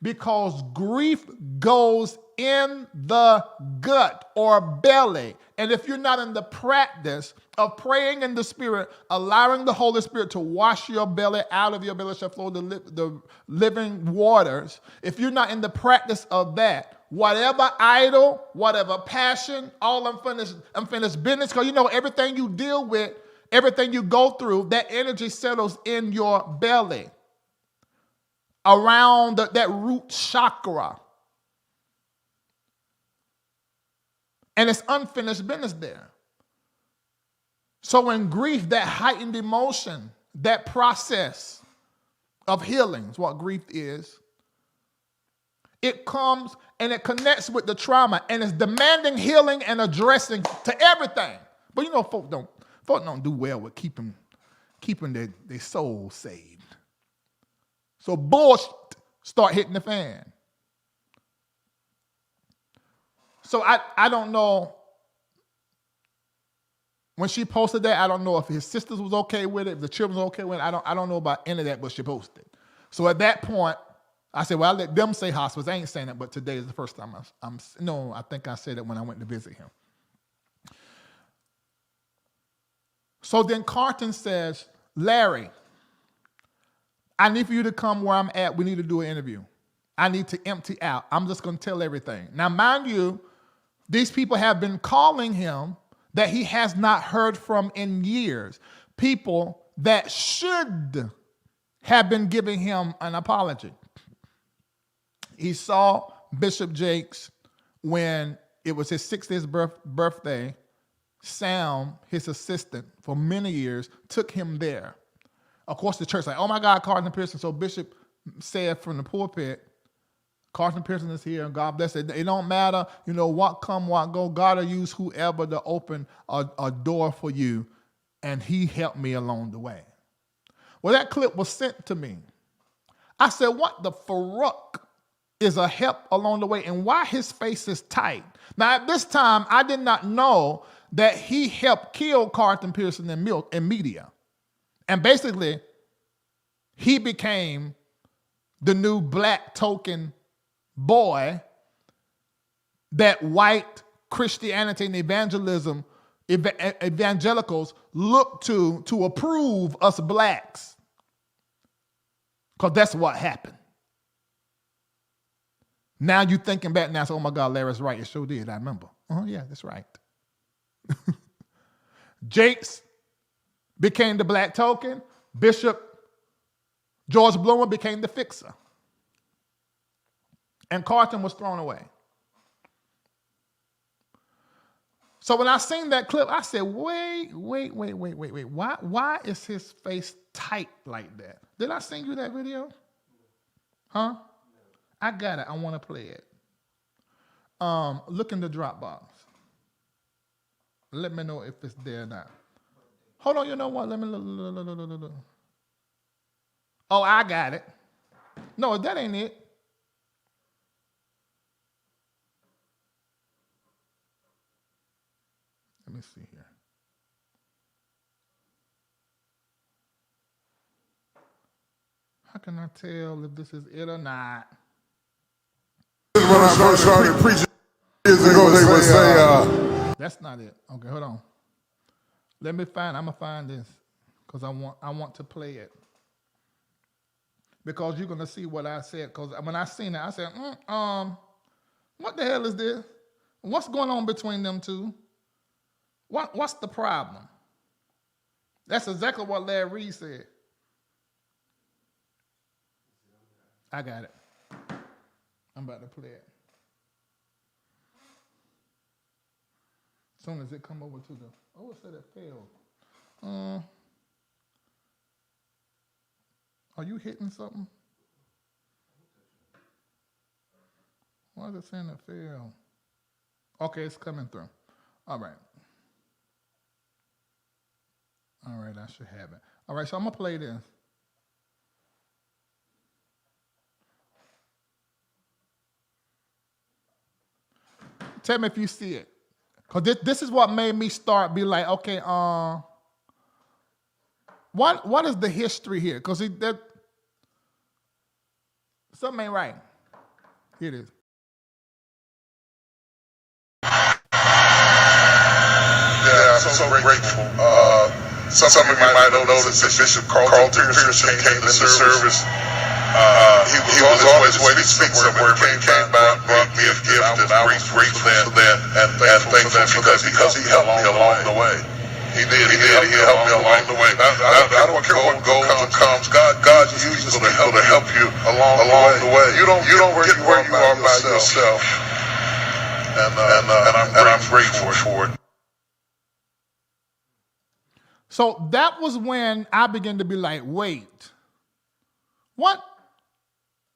Because grief goes in the gut or belly. And if you're not in the practice of praying in the Spirit, allowing the Holy Spirit to wash your belly, out of your belly shall flow the living waters. If you're not in the practice of that, whatever idol, whatever passion, all unfinished business, because you know everything you deal with, everything you go through, that energy settles in your belly, around that root chakra. And it's unfinished business there. So in grief, that heightened emotion, that process of healing is what grief is. It comes and it connects with the trauma and it's demanding healing and addressing to everything. But you know, folk don't do well with keeping their soul saved. So bullshit start hitting the fan. So I don't know. When she posted that, I don't know if his sisters was okay with it, if the children was okay with it. I don't know about any of that, but she posted. So at that point, I said, well, I let them say hospice. I ain't saying it, but today is the first time I think I said it when I went to visit him. So then Carlton says, Larry, I need for you to come where I'm at. We need to do an interview. I need to empty out. I'm just going to tell everything. Now, mind you, these people have been calling him that he has not heard from in years. People that should have been giving him an apology. He saw Bishop Jakes when it was his 60th birthday. Sam, his assistant for many years, took him there. Of course, the church like, oh my God, Carlton Pearson. So Bishop said from the pulpit, Carlton Pearson is here, and God bless it. It don't matter, what come, what go. God will use whoever to open a door for you, and he helped me along the way. Well, that clip was sent to me. I said, what the Farouk is a help along the way, and why his face is tight? Now, at this time, I did not know that he helped kill Carlton Pearson in media. And basically, he became the new black token boy that white Christianity and evangelicals look to approve us blacks. Because that's what happened. Now you thinking back now, so, oh my God, Larry's right. It sure did. I remember. Yeah, that's right. Jakes became the black token. Bishop George Bloomer became the fixer. And Carlton was thrown away. So when I seen that clip, I said, wait. Why is his face tight like that? Did I send you that video? Huh? I got it. I want to play it. Look in the Dropbox. Let me know if it's there or not. Hold on, you know what? Let me look. Oh, I got it. No, that ain't it. Let me see here. How can I tell if this is it or not? When I first started preaching years ago, they would say, That's not it. Okay, hold on. I'm gonna find this because I want to play it. Because you're gonna see what I said. Because when I seen it, I said, what the hell is this? What's going on between them two? What's the problem? That's exactly what Larry Reid said. I got it. I'm about to play it. As soon as it come over to the, it said it failed. Are you hitting something? Why is it saying it failed? Okay, it's coming through. All right. All right, I should have it. All right, so I'm going to play this. Tell me if you see it. Because this is what made me be like, okay, what is the history here? Because that something ain't right. Here it is. Yeah, I'm so grateful. Some of you might have noticed that Bishop Carlton Pearson came to service. He was always waiting to speak somewhere, but he came by, brought me a gift, and I was grateful for that, and thankful because he helped me along the way. He did. He helped me along the way. I don't care what goes or comes. God uses people to help you along the way. You don't get where you are by yourself. And I'm grateful for it. So that was when I began to be like, wait, what?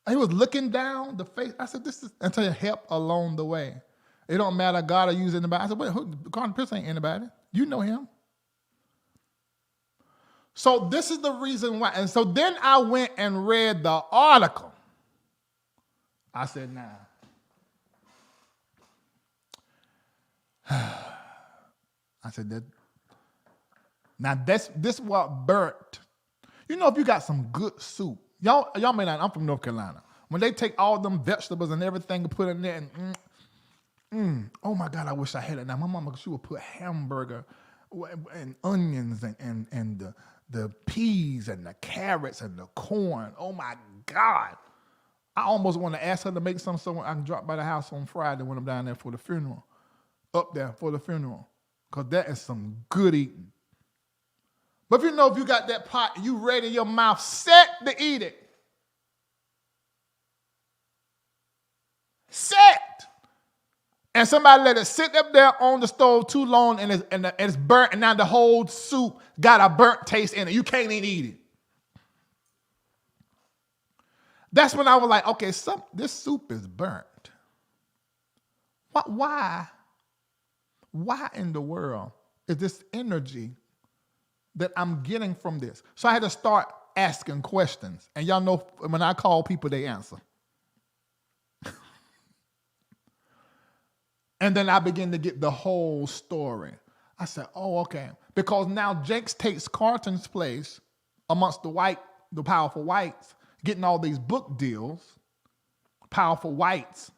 He was looking down the face. I said, this is until you help along the way. It don't matter, God will use anybody. I said, wait, Carlton Pearson ain't anybody. You know him. So this is the reason why. And so then I went and read the article. I said, nah. I said that. Now this what burnt. You know, if you got some good soup, y'all may not. I'm from North Carolina. When they take all them vegetables and everything and put in there, and oh my God, I wish I had it. Now my mama, she would put hamburger and onions and the peas and the carrots and the corn. Oh my God, I almost want to ask her to make some so I can drop by the house on Friday when I'm down there for the funeral, up there for the funeral, because that is some good eating. But if you got that pot, you ready in your mouth, set to eat it. Set. And somebody let it sit up there on the stove too long and it's burnt, and now the whole soup got a burnt taste in it. You can't even eat it. That's when I was like, okay, this soup is burnt. Why in the world is this energy that I'm getting from this? So I had to start asking questions. And y'all know when I call people, they answer. And then I begin to get the whole story. I said, oh, okay. Because now Jakes takes Carlton's place amongst the powerful whites, getting all these book deals, powerful whites.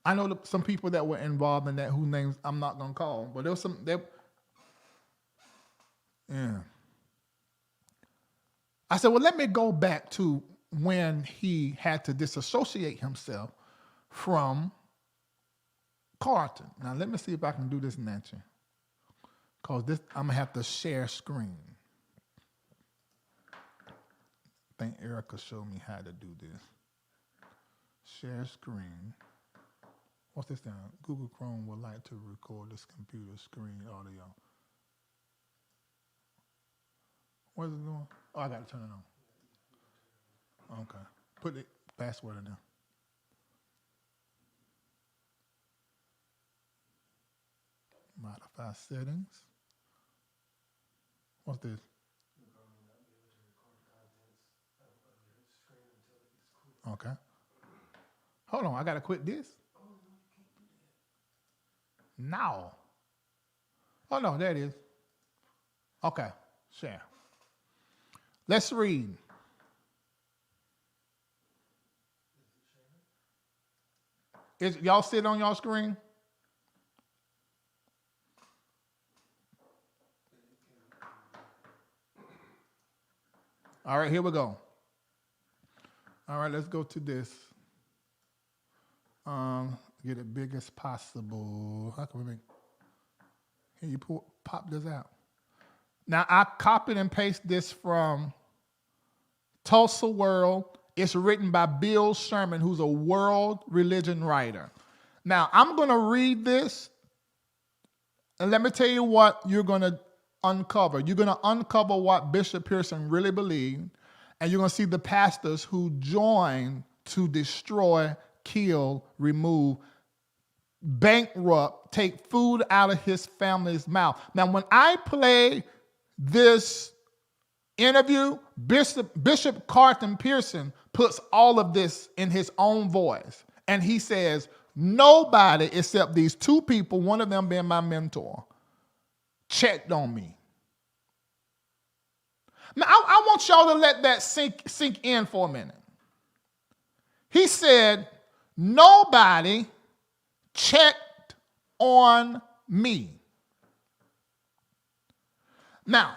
I know some people that were involved in that whose names I'm not going to call, but there was some, yeah. I said, well, let me go back to when he had to disassociate himself from Carlton. Now, let me see if I can do this naturally, because I'm going to have to share screen. I think Erica showed me how to do this. Share screen. What's this down? Google Chrome would like to record this computer screen audio. What is it doing? Oh, I got to turn it on. Okay. Put the password in there. Modify settings. What's this? Okay. Hold on, I got to quit this. Now. Oh, no, there it is. Okay, share. Let's read. Y'all see it on y'all screen? All right, here we go. All right, let's go to this. Get it big as possible. How can we make? Can you pop this out? Now, I copied and pasted this from Tulsa World. It's written by Bill Sherman, who's a world religion writer. Now, I'm going to read this, and let me tell you what you're going to uncover. You're going to uncover what Bishop Pearson really believed, and you're going to see the pastors who joined to destroy, kill, remove, bankrupt, take food out of his family's mouth. Now, when I play this interview, Bishop Carlton Pearson puts all of this in his own voice. And he says, nobody except these two people, one of them being my mentor, checked on me. Now, I want y'all to let that sink in for a minute. He said, nobody checked on me. Now,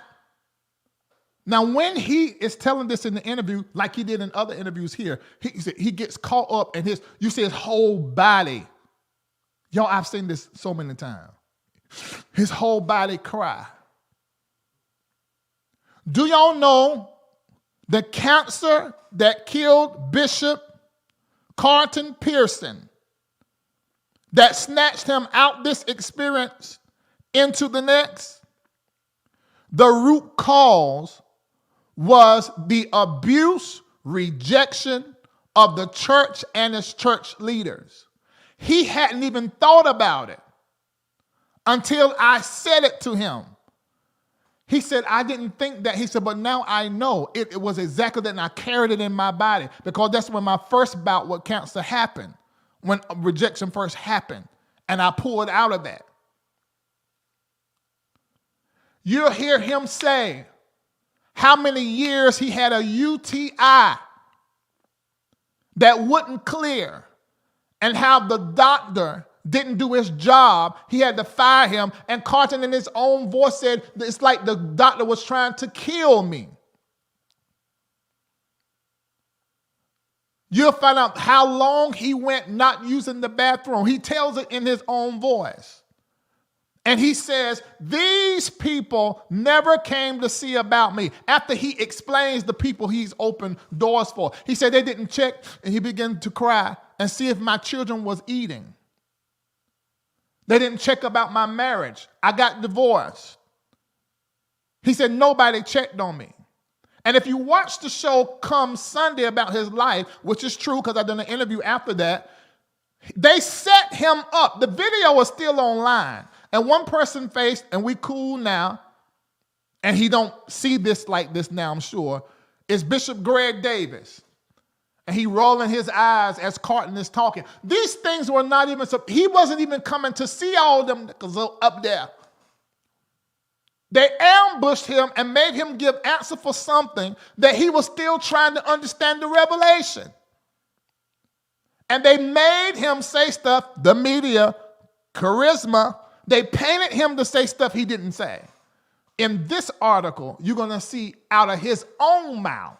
when he is telling this in the interview, like he did in other interviews here, he gets caught up in you see his whole body. Y'all, I've seen this so many times. His whole body cry. Do y'all know the cancer that killed Bishop Carlton Pearson, that snatched him out this experience into the next? The root cause was the abuse, rejection of the church and its church leaders. He hadn't even thought about it until I said it to him. He said, I didn't think that. He said, but now I know. It was exactly that, and I carried it in my body because that's when my first bout with cancer happened, when rejection first happened, and I pulled out of that. You'll hear him say how many years he had a UTI that wouldn't clear, and how the doctor didn't do his job. He had to fire him. And Carlton, in his own voice, said, it's like the doctor was trying to kill me. You'll find out how long he went not using the bathroom. He tells it in his own voice. And he says, these people never came to see about me. After he explains the people he's opened doors for, he said they didn't check, and he began to cry and see if my children was eating. They didn't check about my marriage. I got divorced. He said nobody checked on me. And if you watch the show Come Sunday about his life, which is true because I've done an interview after that, they set him up. The video is still online. And one person faced, and we cool now, and he don't see this like this now, I'm sure, is Bishop Greg Davis. And he rolling his eyes as Carlton is talking. These things were not even, he wasn't even coming to see all of them up there. They ambushed him and made him give answer for something that he was still trying to understand the revelation. And they made him say stuff, the media, charisma, they painted him to say stuff he didn't say. In this article, you're going to see out of his own mouth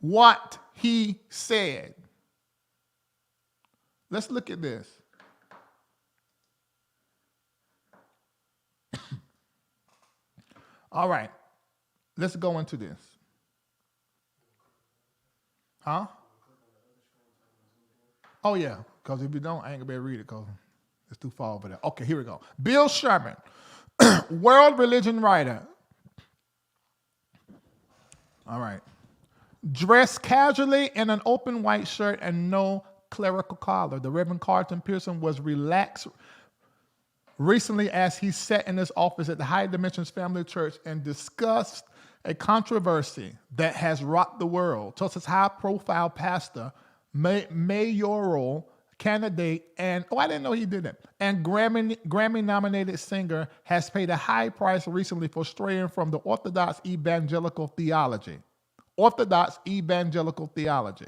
what he said. Let's look at this. All right, let's go into this. Huh? Oh, yeah, because if you don't, I ain't going to be able to read it because it's too far over there. Okay, here we go. Bill Sherman, world religion writer. All right. Dressed casually in an open white shirt and no clerical collar. The Reverend Carlton Pearson was relaxed recently as he sat in his office at the High Dimensions Family Church and discussed a controversy that has rocked the world. Tulsa's high-profile pastor, mayoral candidate, and I didn't know he did that, and Grammy-nominated singer has paid a high price recently for straying from the Orthodox evangelical theology. Orthodox evangelical theology.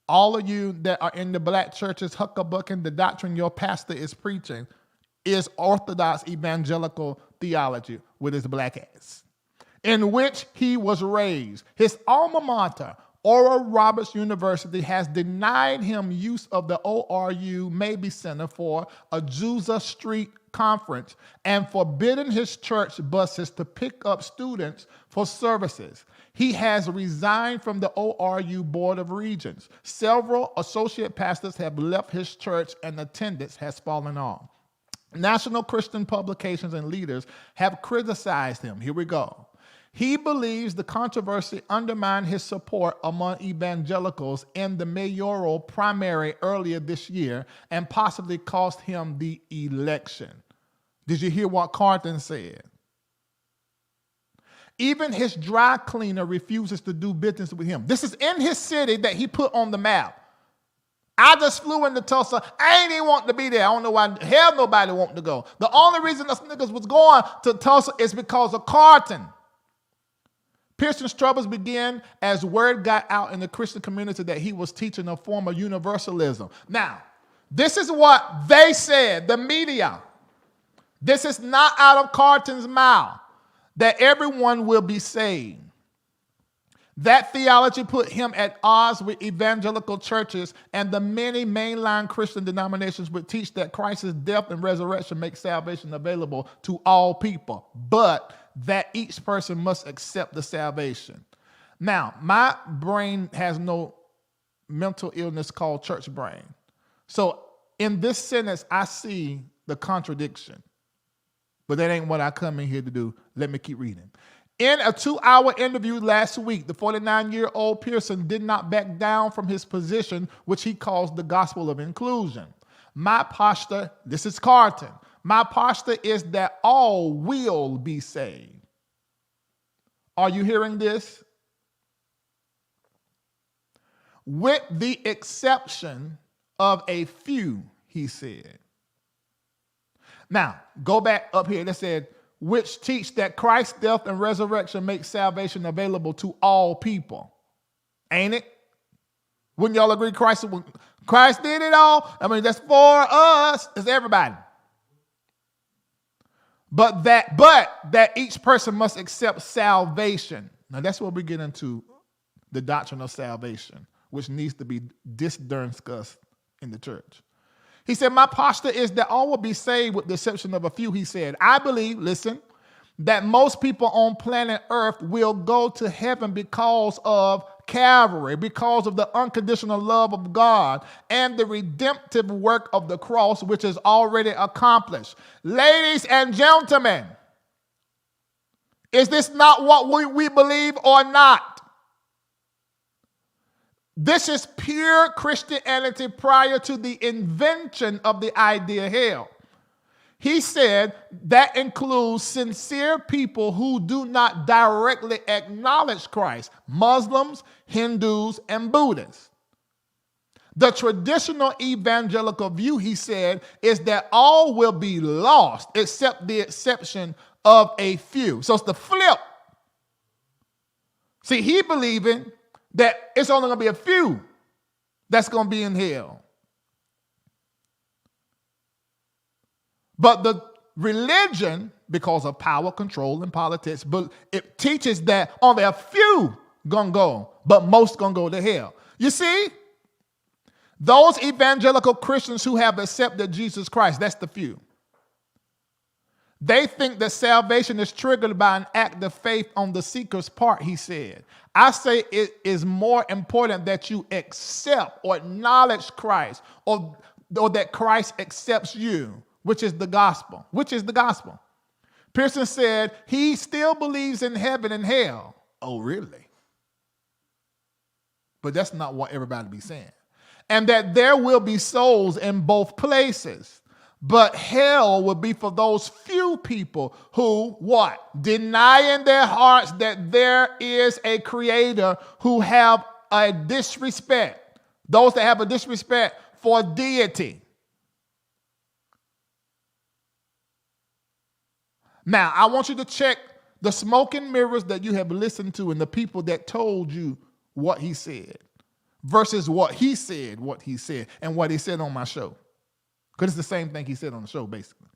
All of you that are in the black churches huckabucking the doctrine your pastor is preaching is Orthodox evangelical theology with his black ass, in which he was raised. His alma mater, Oral Roberts University, has denied him use of the ORU Mabee Center for a Azusa Street conference and forbidden his church buses to pick up students for services. He has resigned from the ORU Board of Regents. Several associate pastors have left his church and attendance has fallen off. National Christian publications and leaders have criticized him. Here we go. He believes the controversy undermined his support among evangelicals in the mayoral primary earlier this year and possibly cost him the election. Did you hear what Carlton said? Even his dry cleaner refuses to do business with him. This is in his city that he put on the map. I just flew into Tulsa. I ain't even want to be there. I don't know why. Hell, nobody want to go. The only reason us niggas was going to Tulsa is because of Carlton. Pearson's troubles began as word got out in the Christian community that he was teaching a form of universalism. Now, this is what they said, the media. This is not out of Carlton's mouth, that everyone will be saved. That theology put him at odds with evangelical churches, and the many mainline Christian denominations would teach that Christ's death and resurrection make salvation available to all people, but that each person must accept the salvation. Now, my brain has no mental illness called church brain. So in this sentence, I see the contradiction. But that ain't what I come in here to do. Let me keep reading. In a 2-hour interview last week, the 49-year-old Pearson did not back down from his position, which he calls the gospel of inclusion. My posture, this is Carlton, my posture is that all will be saved. Are you hearing this? With the exception of a few, he said. Now, go back up here. It said, which teach that Christ's death and resurrection make salvation available to all people. Ain't it? Wouldn't y'all agree Christ did it all? I mean, that's for us. It's everybody. But that each person must accept salvation. Now, that's where we get into the doctrine of salvation, which needs to be discussed in the church. He said, my posture is that all will be saved with the exception of a few. He said, I believe, listen, that most people on planet Earth will go to heaven because of Calvary, because of the unconditional love of God and the redemptive work of the cross, which is already accomplished. Ladies and gentlemen, is this not what we believe or not? This is pure Christianity prior to the invention of the idea of hell. He said that includes sincere people who do not directly acknowledge Christ, Muslims, Hindus, and Buddhists. The traditional evangelical view, he said, is that all will be lost except the exception of a few. So it's the flip. See, he believing that it's only going to be a few that's going to be in hell. But the religion, because of power, control, and politics, but it teaches that only a few gonna go, but most gonna go to hell. You see, those evangelical Christians who have accepted Jesus Christ, that's the few. They think that salvation is triggered by an act of faith on the seeker's part, he said. I say it is more important that you accept or acknowledge Christ or that Christ accepts you, which is the gospel. Which is the gospel. Pearson said he still believes in heaven and hell. Oh, really? But that's not what everybody be saying. And that there will be souls in both places. But hell will be for those few people who, what? Deny in their hearts that there is a creator, who have a disrespect. Those that have a disrespect for deity. Now, I want you to check the smoke and mirrors that you have listened to and the people that told you what he said versus what he said, and what he said on my show. Because it's the same thing he said on the show, basically.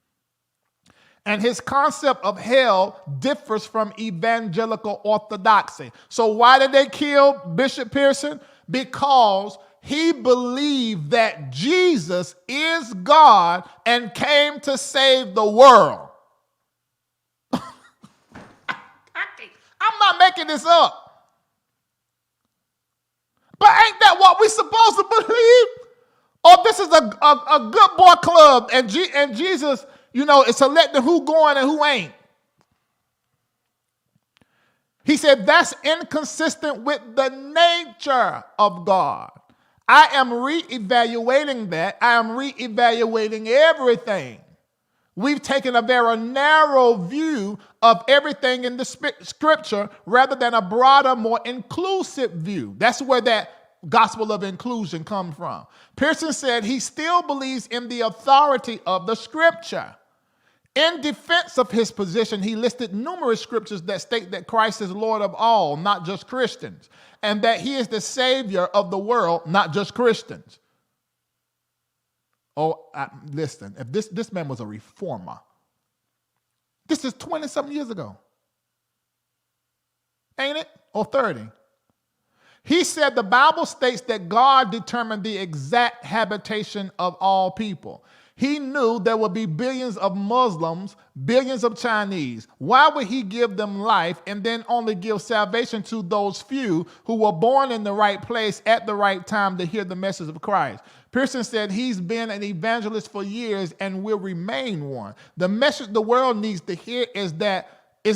And his concept of hell differs from evangelical orthodoxy. So why did they kill Bishop Pearson? Because he believed that Jesus is God and came to save the world. I'm not making this up. But ain't that what we're supposed to believe? Or this is a good boy club and Jesus, is selecting who going and who ain't. He said that's inconsistent with the nature of God. I am reevaluating that. I am reevaluating everything. We've taken a very narrow view of everything in the scripture rather than a broader, more inclusive view. That's where that gospel of inclusion come from? Pearson said he still believes in the authority of the scripture. In defense of his position, he listed numerous scriptures that state that Christ is Lord of all, not just Christians, and that he is the Savior of the world, not just Christians. Oh, listen, if this man was a reformer, this is 20-something years ago. Ain't it? Or 30. He said the Bible states that God determined the exact habitation of all people. He knew there would be billions of Muslims, billions of Chinese. Why would he give them life and then only give salvation to those few who were born in the right place at the right time to hear the message of Christ? Pearson said he's been an evangelist for years and will remain one. The message the world needs to hear is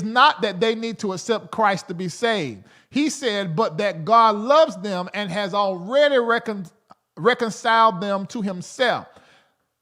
not that they need to accept Christ to be saved. He said, but that God loves them and has already reconciled them to himself.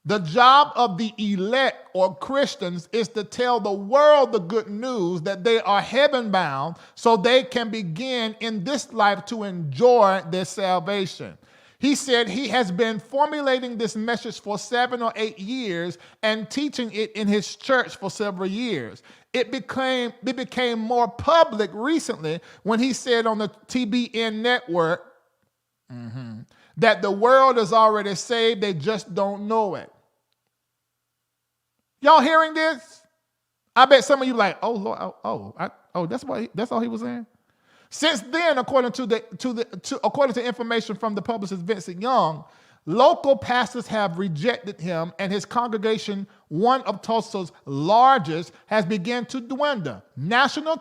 The job of the elect or Christians is to tell the world the good news that they are heaven bound so they can begin in this life to enjoy their salvation. He said he has been formulating this message for 7 or 8 years and teaching it in his church for several years. It became more public recently when he said on the TBN network that the world is already saved, they just don't know it. Y'all hearing this? I bet some of you like, oh Lord, that's all he was saying. Since then, according to information from the publicist Vincent Young, local pastors have rejected him, and his congregation, one of Tulsa's largest, has begun to dwindle. National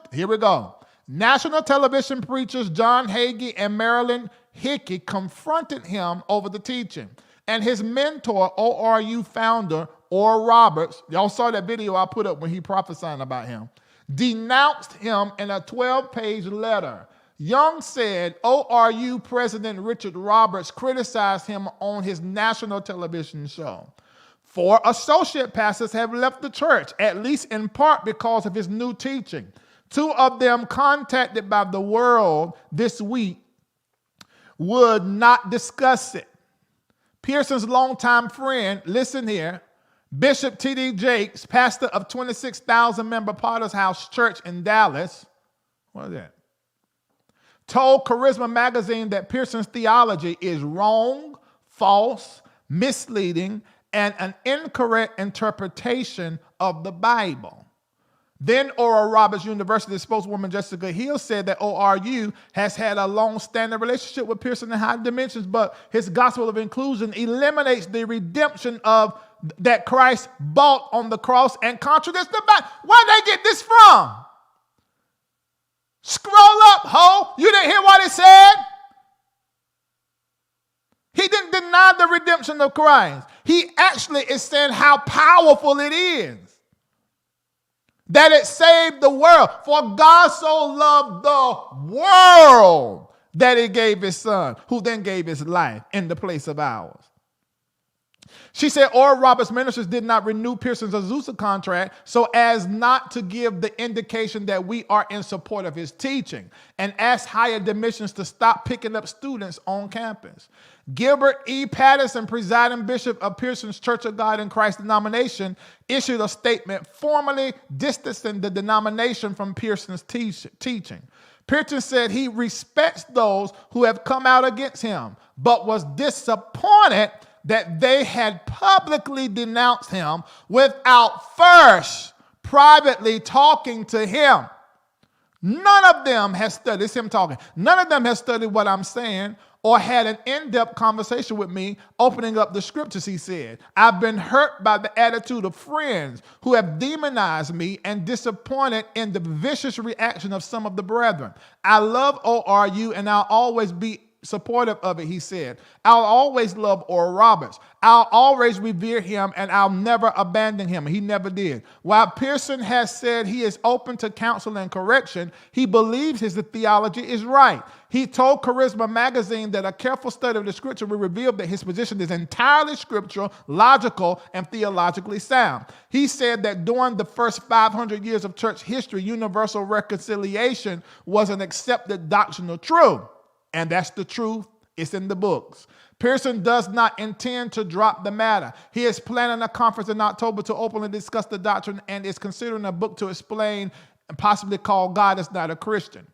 television preachers John Hagee and Marilyn Hickey confronted him over the teaching, and his mentor, ORU founder Oral Roberts, y'all saw that video I put up when he prophesied about him, denounced him in a 12-page letter. Young said ORU President Richard Roberts criticized him on his national television show. 4 associate pastors have left the church, at least in part because of his new teaching. 2 of them, contacted by the World this week, would not discuss it. Pearson's longtime friend, listen here, Bishop T.D. Jakes, pastor of 26,000-member Potter's House Church in Dallas, what is that? Told Charisma magazine that Pearson's theology is wrong, false, misleading, and an incorrect interpretation of the Bible. Then Oral Roberts University spokeswoman Jessica Hill said that ORU has had a long-standing relationship with Pearson in high dimensions, but his gospel of inclusion eliminates the redemption of that Christ bought on the cross and contradicts the Bible. Where'd they get this from? Scroll up, ho. You didn't hear what he said? He didn't deny the redemption of Christ. He actually is saying how powerful it is. That it saved the world. For God so loved the world that he gave his son, who then gave his life in the place of ours. She said Oral Roberts Ministries did not renew Pearson's Azusa contract so as not to give the indication that we are in support of his teaching, and asked higher dimensions to stop picking up students on campus. Gilbert E. Patterson, presiding bishop of Pearson's Church of God in Christ denomination, issued a statement formally distancing the denomination from Pearson's teaching. Pearson said he respects those who have come out against him, but was disappointed that they had publicly denounced him without first privately talking to him. None of them has studied, it's him talking, none of them has studied what I'm saying or had an in-depth conversation with me opening up the scriptures, he said. I've been hurt by the attitude of friends who have demonized me and disappointed in the vicious reaction of some of the brethren. I love ORU and I'll always be supportive of it, he said. I'll always love Oral Roberts. I'll always revere him and I'll never abandon him. He never did. While Pearson has said he is open to counsel and correction, he believes his theology is right. He told Charisma magazine that a careful study of the scripture will reveal that his position is entirely scriptural, logical, and theologically sound. He said that during the first 500 years of church history, universal reconciliation was an accepted doctrinal truth. And that's the truth, It's in the books. Pearson does not intend to drop the matter. He is planning a conference in October to openly discuss the doctrine and is considering a book to explain and possibly called God is Not a Christian.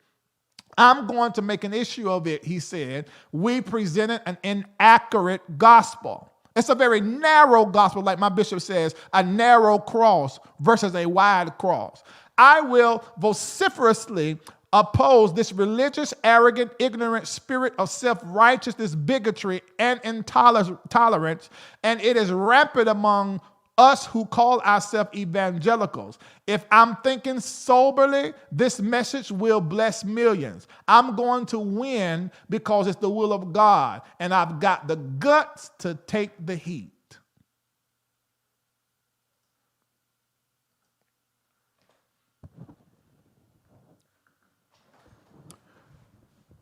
I'm going to make an issue of it, he said. We presented an inaccurate gospel. It's a very narrow gospel, like my bishop says, a narrow cross versus a wide cross. I will vociferously oppose this religious, arrogant, ignorant spirit of self-righteousness, bigotry, and intolerance, and it is rampant among us who call ourselves evangelicals. If I'm thinking soberly, this message will bless millions. I'm going to win because it's the will of God, and I've got the guts to take the heat.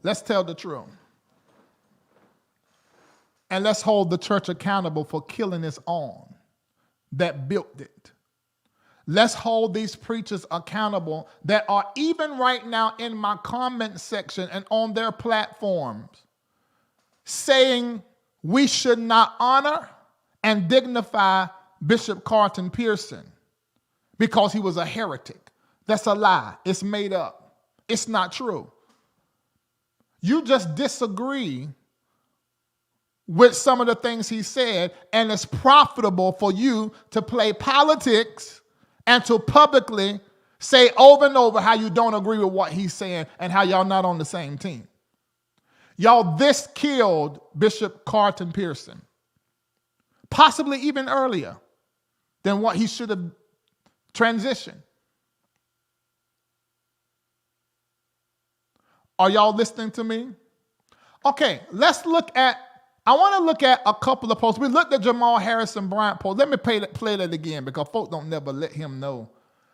Let's tell the truth. And let's hold the church accountable for killing its own that built it. Let's hold these preachers accountable that are even right now in my comment section and on their platforms saying we should not honor and dignify Bishop Carlton Pearson because he was a heretic. That's a lie. It's made up. It's not true. You just disagree with some of the things he said, and it's profitable for you to play politics and to publicly say over and over how you don't agree with what he's saying and how y'all not on the same team. Y'all, this killed Bishop Carlton Pearson, possibly even earlier than what he should have transitioned. Are y'all listening to me? Okay, I want to look at a couple of posts. We looked at Jamal Harrison Bryant post. Let me play that again because folks don't never let him know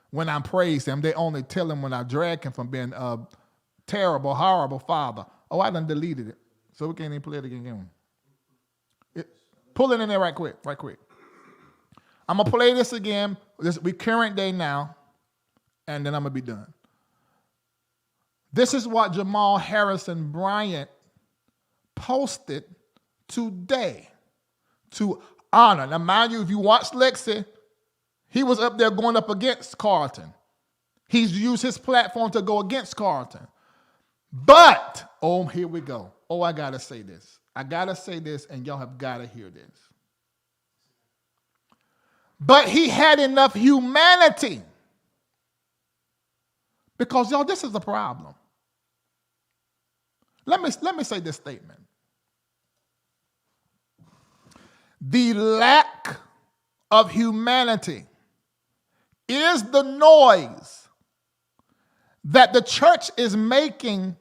when I praise him. They only tell him when I drag him from being a terrible, horrible father. Oh, I done deleted it. So we can't even play it again. Pull it in there right quick. I'm going to play this again. We current day now, and then I'm going to be done. This is what Jamal Harrison Bryant posted today to honor. Now, mind you, if you watch Lexi, he was up there going up against Carlton. He's used his platform to go against Carlton. But, here we go. I got to say this. And y'all have got to hear this. But he had enough humanity. Because, y'all, this is the problem. Let me say this statement. The lack of humanity is the noise that the church is making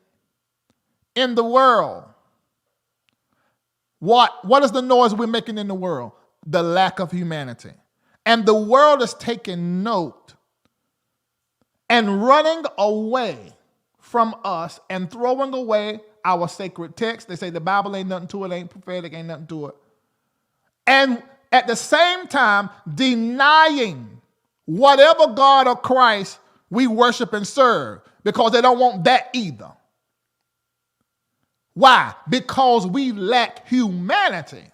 in the world. What is the noise we're making in the world? The lack of humanity. And the world is taking note and running away from us and throwing away our sacred text. They say the Bible ain't nothing to it, ain't prophetic, ain't nothing to it. And at the same time, denying whatever God or Christ we worship and serve because they don't want that either. Why? Because we lack humanity.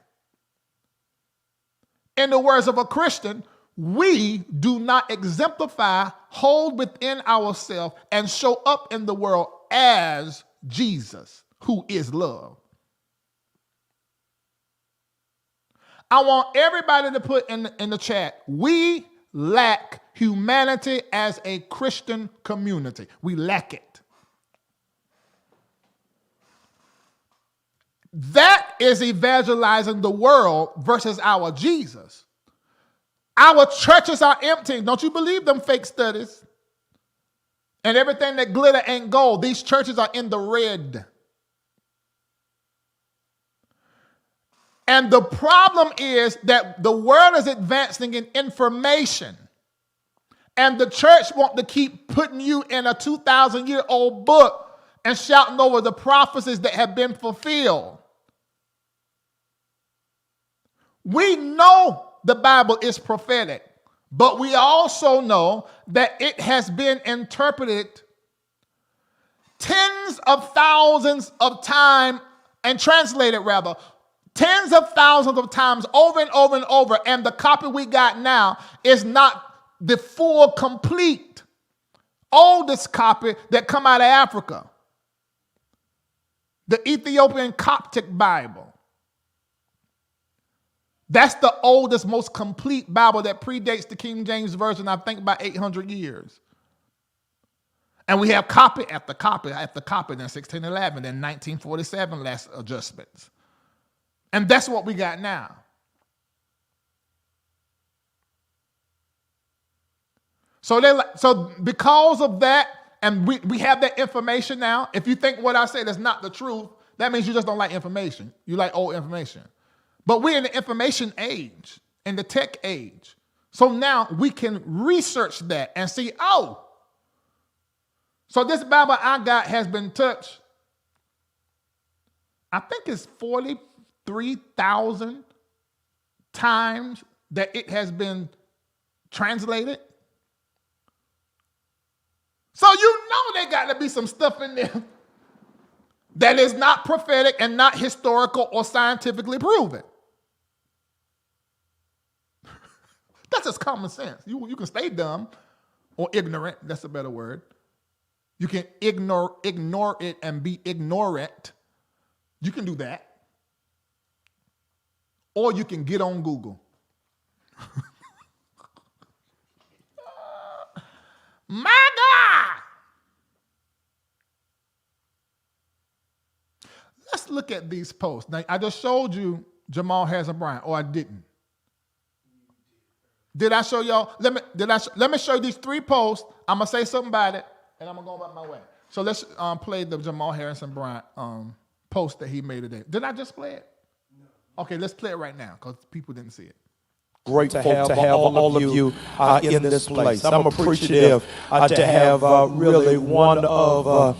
In the words of a Christian, we do not exemplify, hold within ourselves, and show up in the world as Jesus, who is love. I want everybody to put in the chat, we lack humanity as a Christian community. We lack it. That is evangelizing the world versus our Jesus. Our churches are empty. Don't you believe them fake studies? And everything that glitter ain't gold. These churches are in the red. And the problem is that the world is advancing in information. And the church want to keep putting you in a 2,000-year-old book and shouting over the prophecies that have been fulfilled. We know the Bible is prophetic, but we also know that it has been interpreted tens of thousands of times and translated rather, tens of thousands of times over and over and over, and the copy we got now is not the full, complete, oldest copy that come out of Africa. The Ethiopian Coptic Bible. That's the oldest, most complete Bible that predates the King James Version, I think, by 800 years. And we have copy after copy after copy, then 1611, then 1947 last adjustments. And that's what we got now. So because of that, and we have that information now, if you think what I said is not the truth, that means you just don't like information. You like old information. But we're in the information age, in the tech age. So now we can research that and see, oh, so this Bible I got has been touched, I think it's 43,000 times that it has been translated. So you know there got to be some stuff in there that is not prophetic and not historical or scientifically proven. That's just common sense. You can stay dumb or ignorant. That's a better word. You can ignore it and be ignorant. You can do that. Or you can get on Google. My God! Let's look at these posts. Now, I just showed you Jamal Harrison Bryant, or I didn't. Did I show y'all? Let me show you these 3 posts. I'm going to say something about it, and I'm going to go about my way. So let's play the Jamal Harrison Bryant post that he made today. Did I just play it? No. Okay, let's play it right now because people didn't see it. Grateful to have all of you in this place. I'm appreciative to have really one of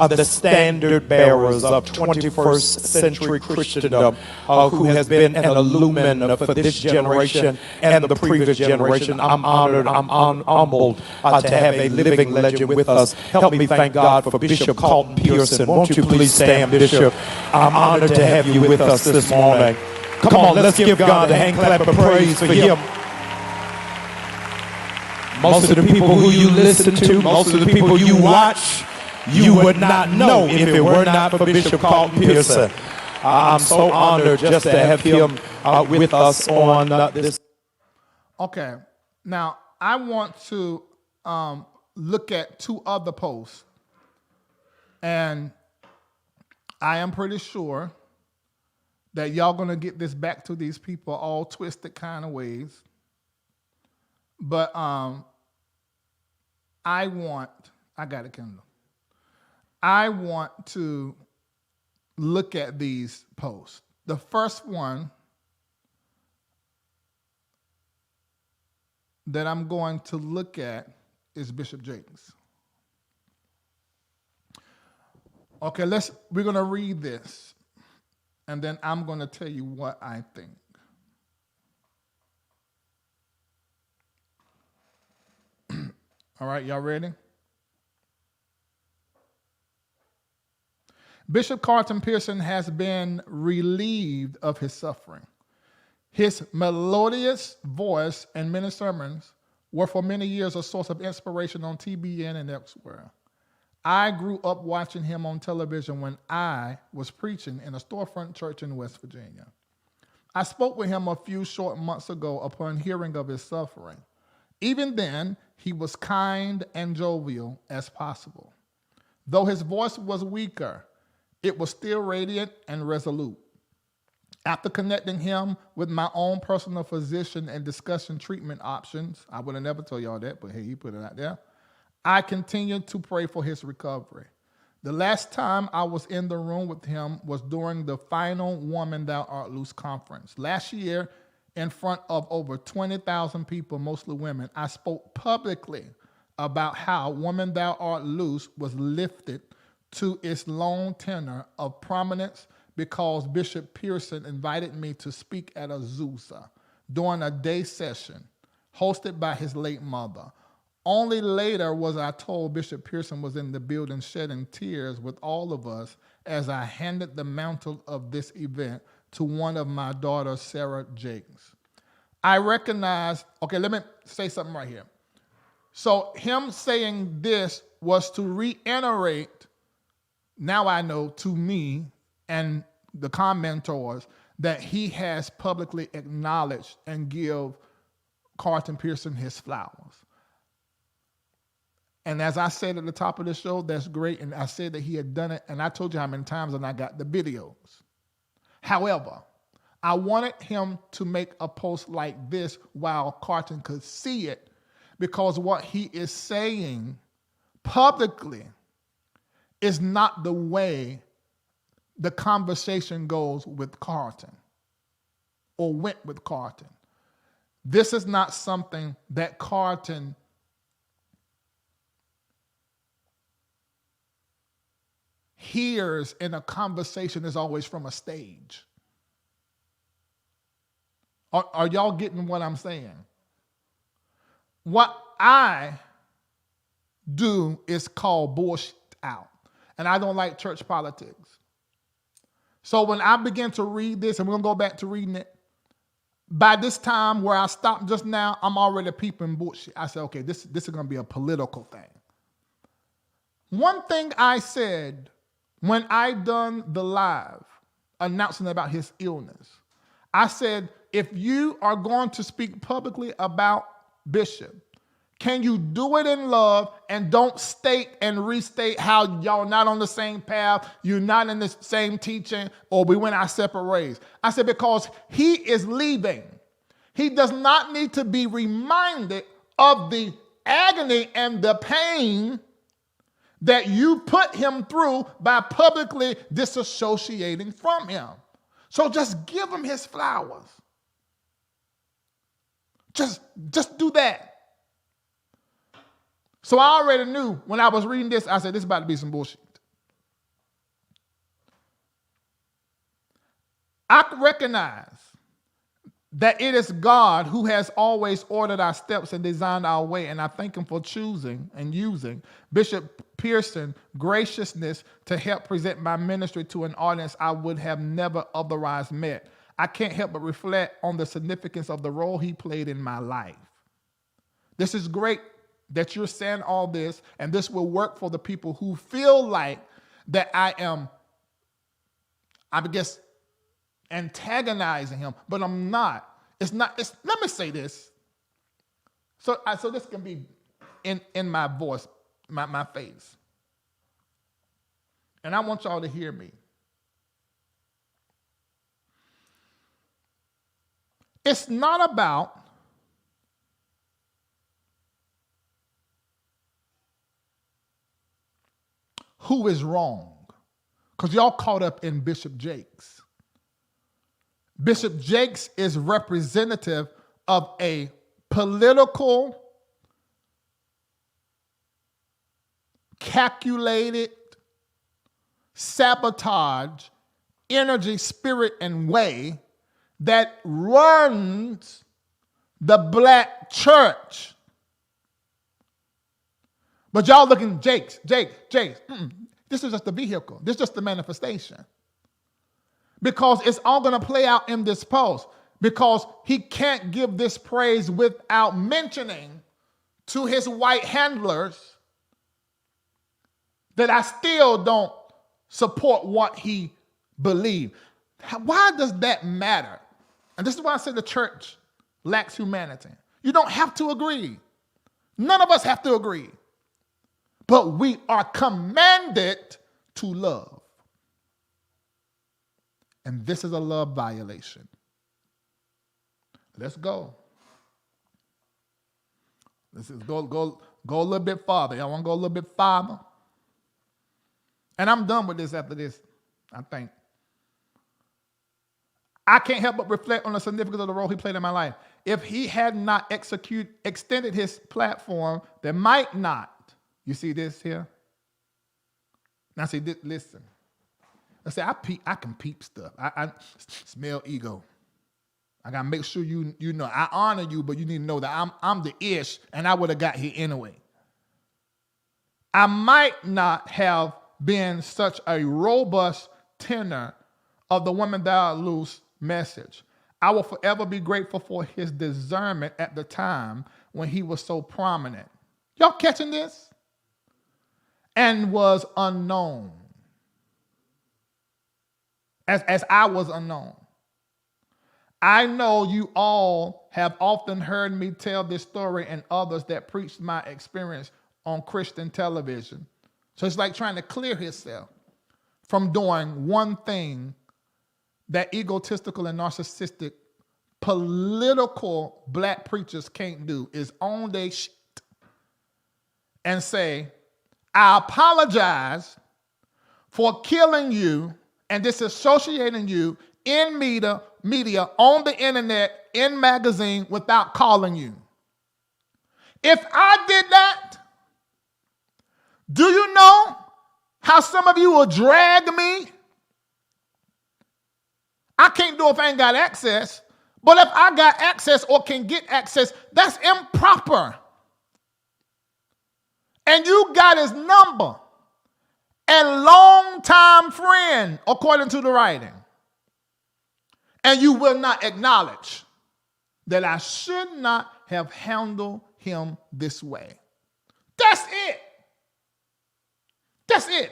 the standard bearers of 21st century Christendom who has been an illuminator for this generation and the previous generation. I'm honored, I'm humbled to have a living legend with us. Help me thank God for Bishop Carlton Pearson. Won't you please stand, Bishop? I'm honored to have you with us this morning. Come on, let's give God a hand clap of praise for him. Most of the people who you listen to, most of the people you watch, you would not know if it were not for Bishop Carlton Pearson. I'm so honored just to have him with us on this. Okay, now I want to look at 2 other posts, and I am pretty sure that y'all gonna get this back to these people all twisted kind of ways. But I got it, Kendall. I want to look at these posts. The first one that I'm going to look at is Bishop Jakes. Okay, we're gonna read this. And then I'm going to tell you what I think. All right, y'all ready? Bishop Carlton Pearson has been relieved of his suffering. His melodious voice and many sermons were for many years a source of inspiration on TBN and elsewhere. I grew up watching him on television when I was preaching in a storefront church in West Virginia. I spoke with him a few short months ago upon hearing of his suffering. Even then, he was kind and jovial as possible. Though his voice was weaker, it was still radiant and resolute. After connecting him with my own personal physician and discussing treatment options, I would have never told y'all that, but hey, he put it out there. I continued to pray for his recovery. The last time I was in the room with him was during the final Woman Thou Art Loose conference. Last year, in front of over 20,000 people, mostly women, I spoke publicly about how Woman Thou Art Loose was lifted to its long tenure of prominence because Bishop Pearson invited me to speak at Azusa during a day session hosted by his late mother. Only later was I told Bishop Pearson was in the building shedding tears with all of us as I handed the mantle of this event to one of my daughters, Sarah Jakes. I recognize, okay, let me say something right here. So him saying this was to reiterate, now I know, to me and the commentors, that he has publicly acknowledged and give Carlton Pearson his flowers. And as I said at the top of the show, that's great. And I said that he had done it. And I told you how many times and I got the videos. However, I wanted him to make a post like this while Carlton could see it, because what he is saying publicly is not the way the conversation goes with Carlton or went with Carlton. This is not something that Carlton hears in a conversation is always from a stage. Are y'all getting what I'm saying? What I do is call bullshit out. And I don't like church politics. So when I begin to read this, and we're going to go back to reading it, by this time where I stopped just now, I'm already peeping bullshit. I said, okay, this is going to be a political thing. One thing I said when I done the live announcing about his illness, I said, if you are going to speak publicly about Bishop, can you do it in love and don't state and restate how y'all not on the same path, you're not in the same teaching, or we went our separate ways? I said, because he is leaving. He does not need to be reminded of the agony and the pain that you put him through by publicly disassociating from him. So just give him his flowers. Just do that. So I already knew when I was reading this, I said, this is about to be some bullshit. I recognize that it is God who has always ordered our steps and designed our way, and I thank him for choosing and using Bishop Pearson's graciousness to help present my ministry to an audience I would have never otherwise met. I can't help but reflect on the significance of the role he played in my life. This is great that you're saying all this, and this will work for the people who feel like that I guess, antagonizing him, but I'm not. Let me say this. So this can be in my voice, my face. And I want y'all to hear me. It's not about who is wrong, because y'all caught up in Bishop Jakes. Bishop Jakes is representative of a political, calculated, sabotage, energy, spirit, and way that runs the black church. But y'all looking, Jakes. This is just the vehicle. This is just the manifestation. Because it's all going to play out in this post. Because he can't give this praise without mentioning to his white handlers that I still don't support what he believed. Why does that matter? And this is why I say the church lacks humanity. You don't have to agree. None of us have to agree. But we are commanded to love. And this is a love violation. Let's go. Let's go a little bit farther. Y'all want to go a little bit farther? And I'm done with this after this, I think. I can't help but reflect on the significance of the role he played in my life. If he had not extended his platform, there might not. You see this here? Now see, listen. I say I can peep stuff. I smell ego. I gotta make sure you know I honor you, but you need to know that I'm the ish, and I would have got here anyway. I might not have been such a robust tenor of the Women Thou Loose message. I will forever be grateful for his discernment at the time when he was so prominent. Y'all catching this? And was unknown. As I was unknown. I know you all have often heard me tell this story and others that preached my experience on Christian television. So it's like trying to clear himself from doing one thing that egotistical and narcissistic political black preachers can't do, is own their shit and say, I apologize for killing you and disassociating you in media, on the internet, in magazine, without calling you. If I did that, do you know how some of you will drag me? I can't do it if I ain't got access, but if I got access or can get access, that's improper. And you got his number and longtime friend, according to the writing. And you will not acknowledge that I should not have handled him this way. That's it. That's it.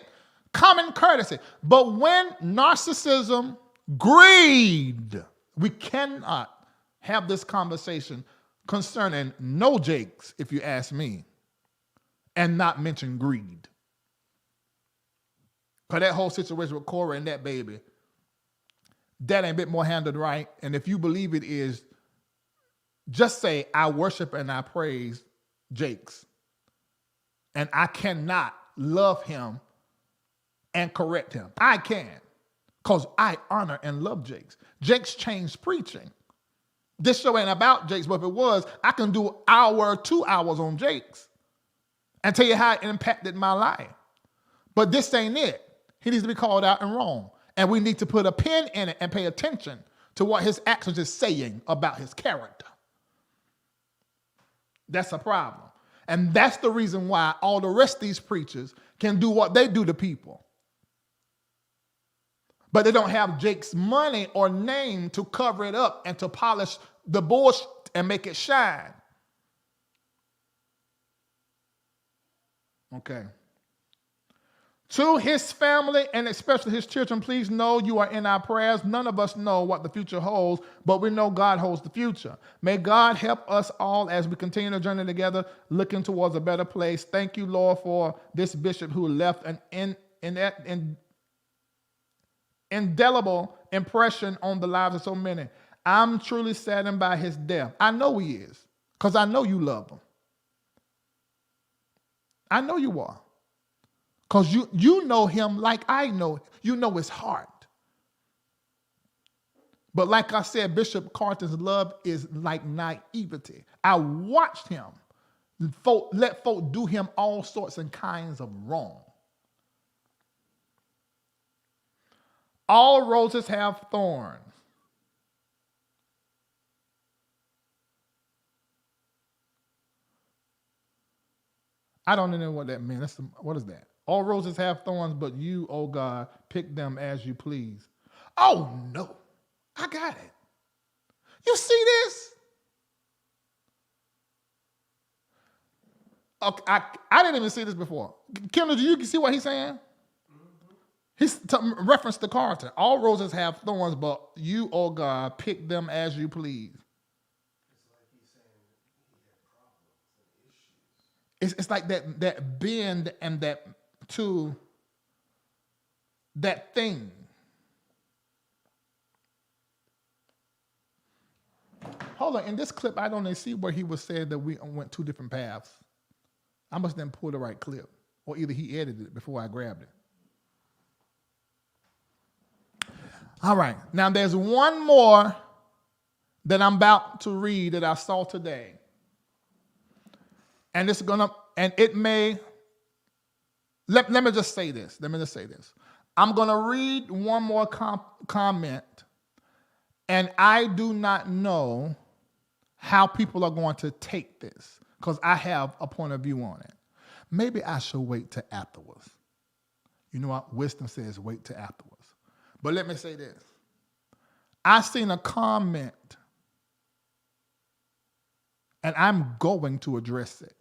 Common courtesy. But when narcissism, greed, we cannot have this conversation concerning no Jakes, if you ask me, and not mention greed. Because that whole situation with Cora and that baby, that ain't a bit more handled right. And if you believe it is, just say, I worship and I praise Jakes. And I cannot love him and correct him. I can, because I honor and love Jakes. Jakes changed preaching. This show ain't about Jakes, but if it was, I can do an hour, 2 hours on Jakes and tell you how it impacted my life. But this ain't it. He needs to be called out and wrong. And we need to put a pin in it and pay attention to what his actions is saying about his character. That's a problem. And that's the reason why all the rest of these preachers can do what they do to people. But they don't have Jake's money or name to cover it up and to polish the bullshit and make it shine. Okay. To his family and especially his children, please know you are in our prayers. None of us know what the future holds, but we know God holds the future. May God help us all as we continue the journey together, looking towards a better place. Thank you, Lord, for this bishop who left an indelible impression on the lives of so many. I'm truly saddened by his death. I know he is, because I know you love him. I know you are. Because you know him like I know. You know his heart. But like I said, Bishop Carlton's love is like naivety. I watched him let folk do him all sorts and kinds of wrong. All roses have thorns. I don't know what that means. What is that? All roses have thorns, but you, oh God, pick them as you please. Oh, no. I got it. You see this? Okay, I didn't even see this before. Kendall, do you see what he's saying? He's reference to Carlton. All roses have thorns, but you, oh God, pick them as you please. It's like that bend and that to that thing. Hold on, in this clip, I don't even see where he was said that we went two different paths. I must then pull the right clip, or either he edited it before I grabbed it. All right, now there's one more that I'm about to read that I saw today. And it's gonna, and it may, let me just say this. I'm gonna read one more comment, And I do not know how people are going to take this because I have a point of view on it. Maybe I should wait till afterwards. You know what? Wisdom says wait till afterwards. But let me say this. I seen a comment, and I'm going to address it.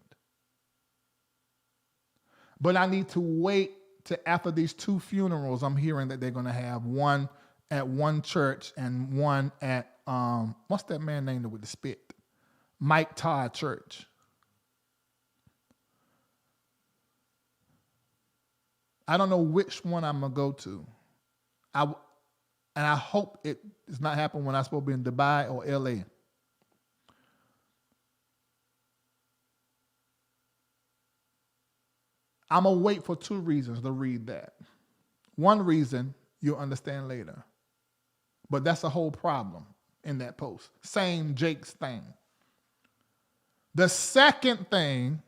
But I need to wait till after these 2 funerals I'm hearing that they're going to have, one at one church and one at, what's that man named with the spit? Mike Todd Church. I don't know which one I'm going to go to. And I hope it does not happen when I'm supposed to be in Dubai or LA. I'm going to wait for 2 reasons to read that. One reason you'll understand later. But that's a whole problem in that post. Same Jake's thing. The second thing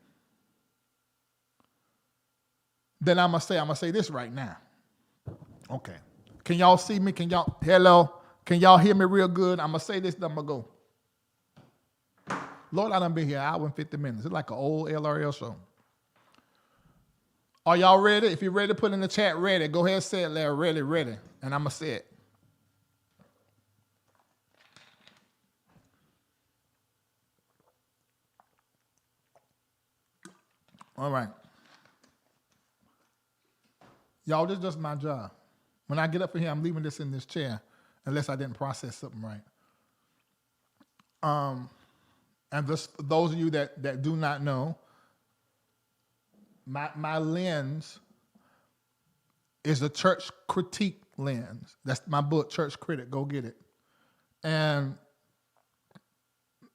that I'm going to say this right now. Okay. Can y'all see me? Hello? Can y'all hear me real good? I'm going to say this, then I'm going to go. Lord, I done been here an hour and 50 minutes. It's like an old LRL show. Are y'all ready? If you're ready, put in the chat, ready. Go ahead and say it, Larry. Ready. And I'm going to say it. All right. Y'all, this is just my job. When I get up from here, I'm leaving this in this chair unless I didn't process something right. And just those of you that do not know, my lens is a church critique lens. That's my book, Church Critic. Go get it. And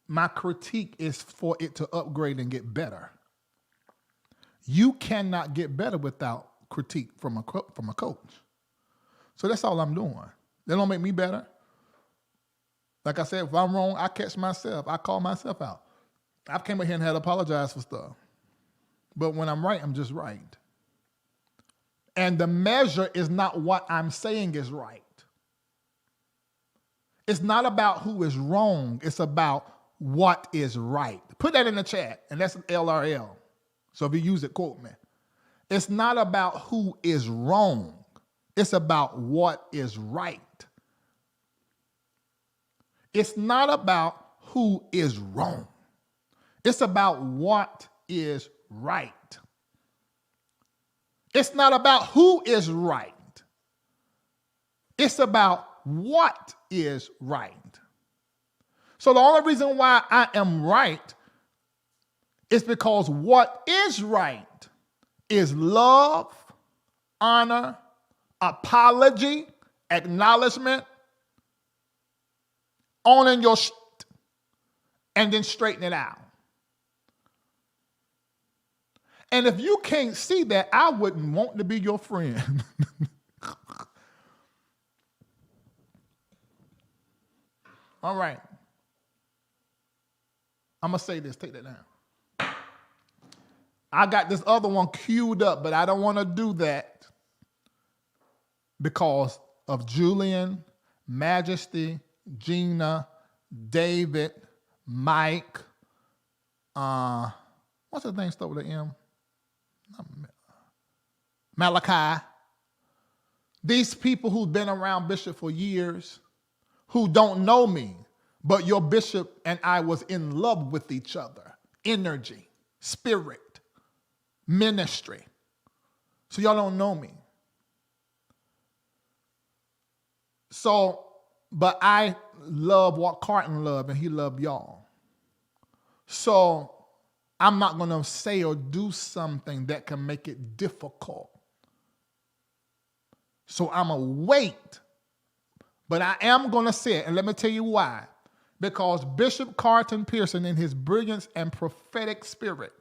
my critique is for it to upgrade and get better. You cannot get better without critique from a coach. So that's all I'm doing. They don't make me better. Like I said, if I'm wrong, I catch myself. I call myself out. I've came up here and had to apologize for stuff. But when I'm right, I'm just right. And the measure is not what I'm saying is right. It's not about who is wrong. It's about what is right. Put that in the chat, and that's LRL. So if you use it, quote me. It's not about who is wrong. It's about what is right. It's not about who is wrong. It's about what is right. It's not about who is right. It's about what is right. So the only reason why I am right is because what is right is love, honor, apology, acknowledgement, owning your shit, and then straighten it out. And if you can't see that, I wouldn't want to be your friend. All right. I'm going to say this. Take that down. I got this other one queued up, but I don't want to do that because of Julian, Majesty, Gina, David, Mike, what's the thing start with an M? Malachi. These people who've been around Bishop for years, who don't know me, but your bishop and I was in love with each other. Energy, spirit, ministry. So y'all don't know me. So, but I love what Carlton loved, and he loved y'all. So I'm not going to say or do something that can make it difficult. So I'm going to wait. But I am going to say it, and let me tell you why. Because Bishop Carlton Pearson, in his brilliance and prophetic spirit,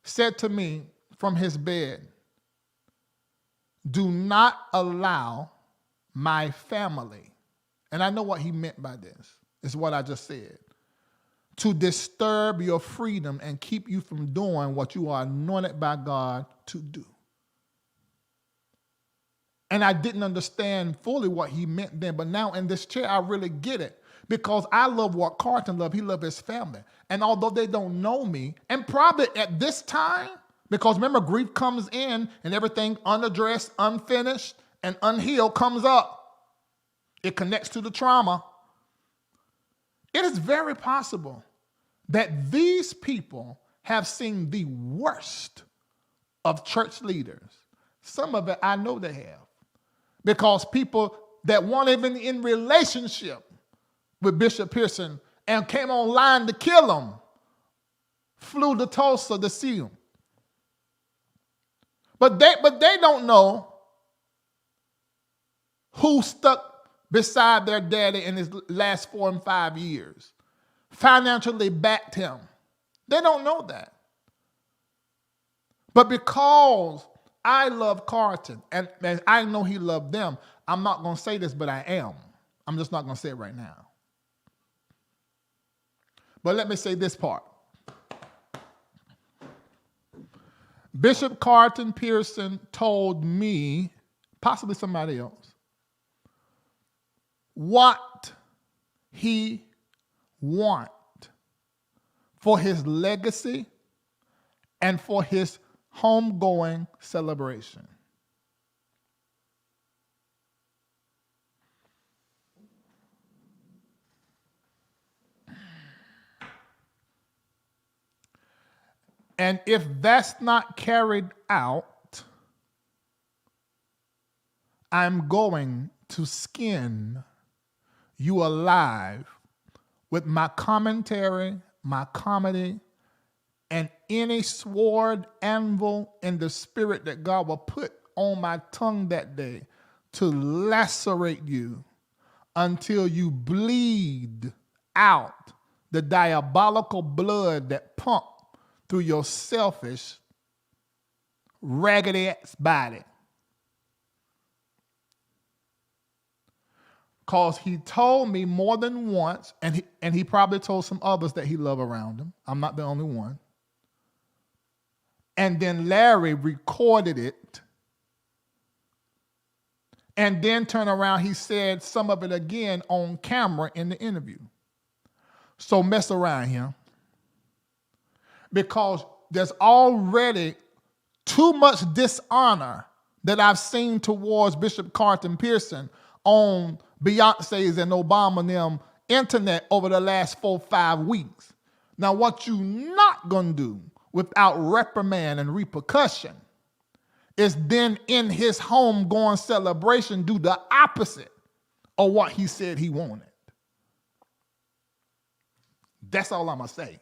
said to me from his bed, do not allow my family, and I know what he meant by this, is what I just said, to disturb your freedom and keep you from doing what you are anointed by God to do. And I didn't understand fully what he meant then. But now in this chair, I really get it. Because I love what Carlton loved. He loved his family. And although they don't know me, and probably at this time, because remember, grief comes in and everything unaddressed, unfinished, and unhealed comes up. It connects to the trauma. It is very possible that these people have seen the worst of church leaders. Some of it I know they have. Because people that weren't even in relationship with Bishop Pearson and came online to kill him flew to Tulsa to see him. But they don't know who stuck beside their daddy in his last 4 and 5 years, financially backed him. They don't know that. But because I love Carlton and I know he loved them, I'm not going to say this, but I am. I'm just not going to say it right now. But let me say this part. Bishop Carlton Pearson told me, possibly somebody else, what he wants for his legacy and for his homegoing celebration. And if that's not carried out, I'm going to skin you alive with my commentary, my comedy, and any sword anvil in the spirit that God will put on my tongue that day to lacerate you until you bleed out the diabolical blood that pumped through your selfish, raggedy-ass body. Because he told me more than once, and he probably told some others that he loved around him. I'm not the only one. And then Larry recorded it. And then turned around, he said some of it again on camera in the interview. So mess around here. Because there's already too much dishonor that I've seen towards Bishop Carlton Pearson on Beyonce's and Obama and them internet over the last 4-5 weeks. Now, what you not gonna do without reprimand and repercussion is then in his homegoing celebration do the opposite of what he said he wanted. That's all I'm gonna say.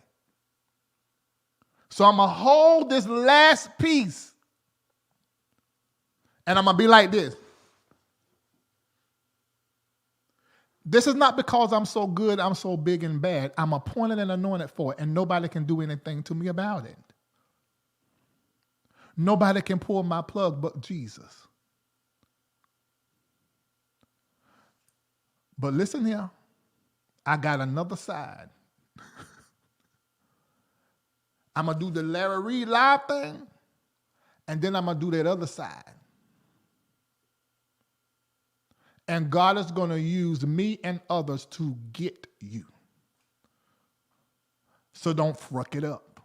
So I'm going to hold this last piece and I'm going to be like this. This is not because I'm so good, I'm so big and bad. I'm appointed and anointed for it, and nobody can do anything to me about it. Nobody can pull my plug but Jesus. But listen here, I got another side. I'm going to do the Larry Reid live thing, and then I'm going to do that other side. And God is going to use me and others to get you. So don't fuck it up.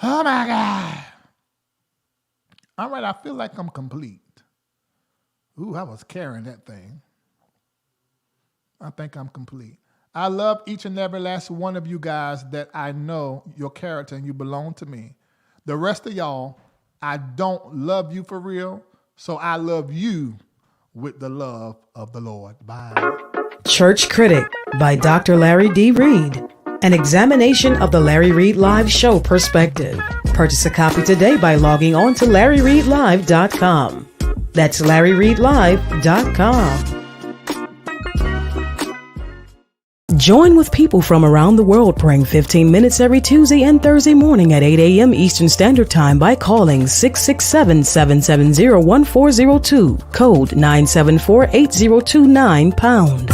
Oh my God. All right, I feel like I'm complete. Ooh, I was carrying that thing. I think I'm complete. I love each and every last one of you guys that I know your character and you belong to me. The rest of y'all, I don't love you for real, so I love you with the love of the Lord. Bye. Church Critic by Dr. Larry D. Reid. An examination of the Larry Reid Live show perspective. Purchase a copy today by logging on to LarryReidLive.com. That's LarryReidLive.com. Join with people from around the world praying 15 minutes every Tuesday and Thursday morning at 8 a.m. Eastern Standard Time by calling 667-770-1402, code 974-8029 #.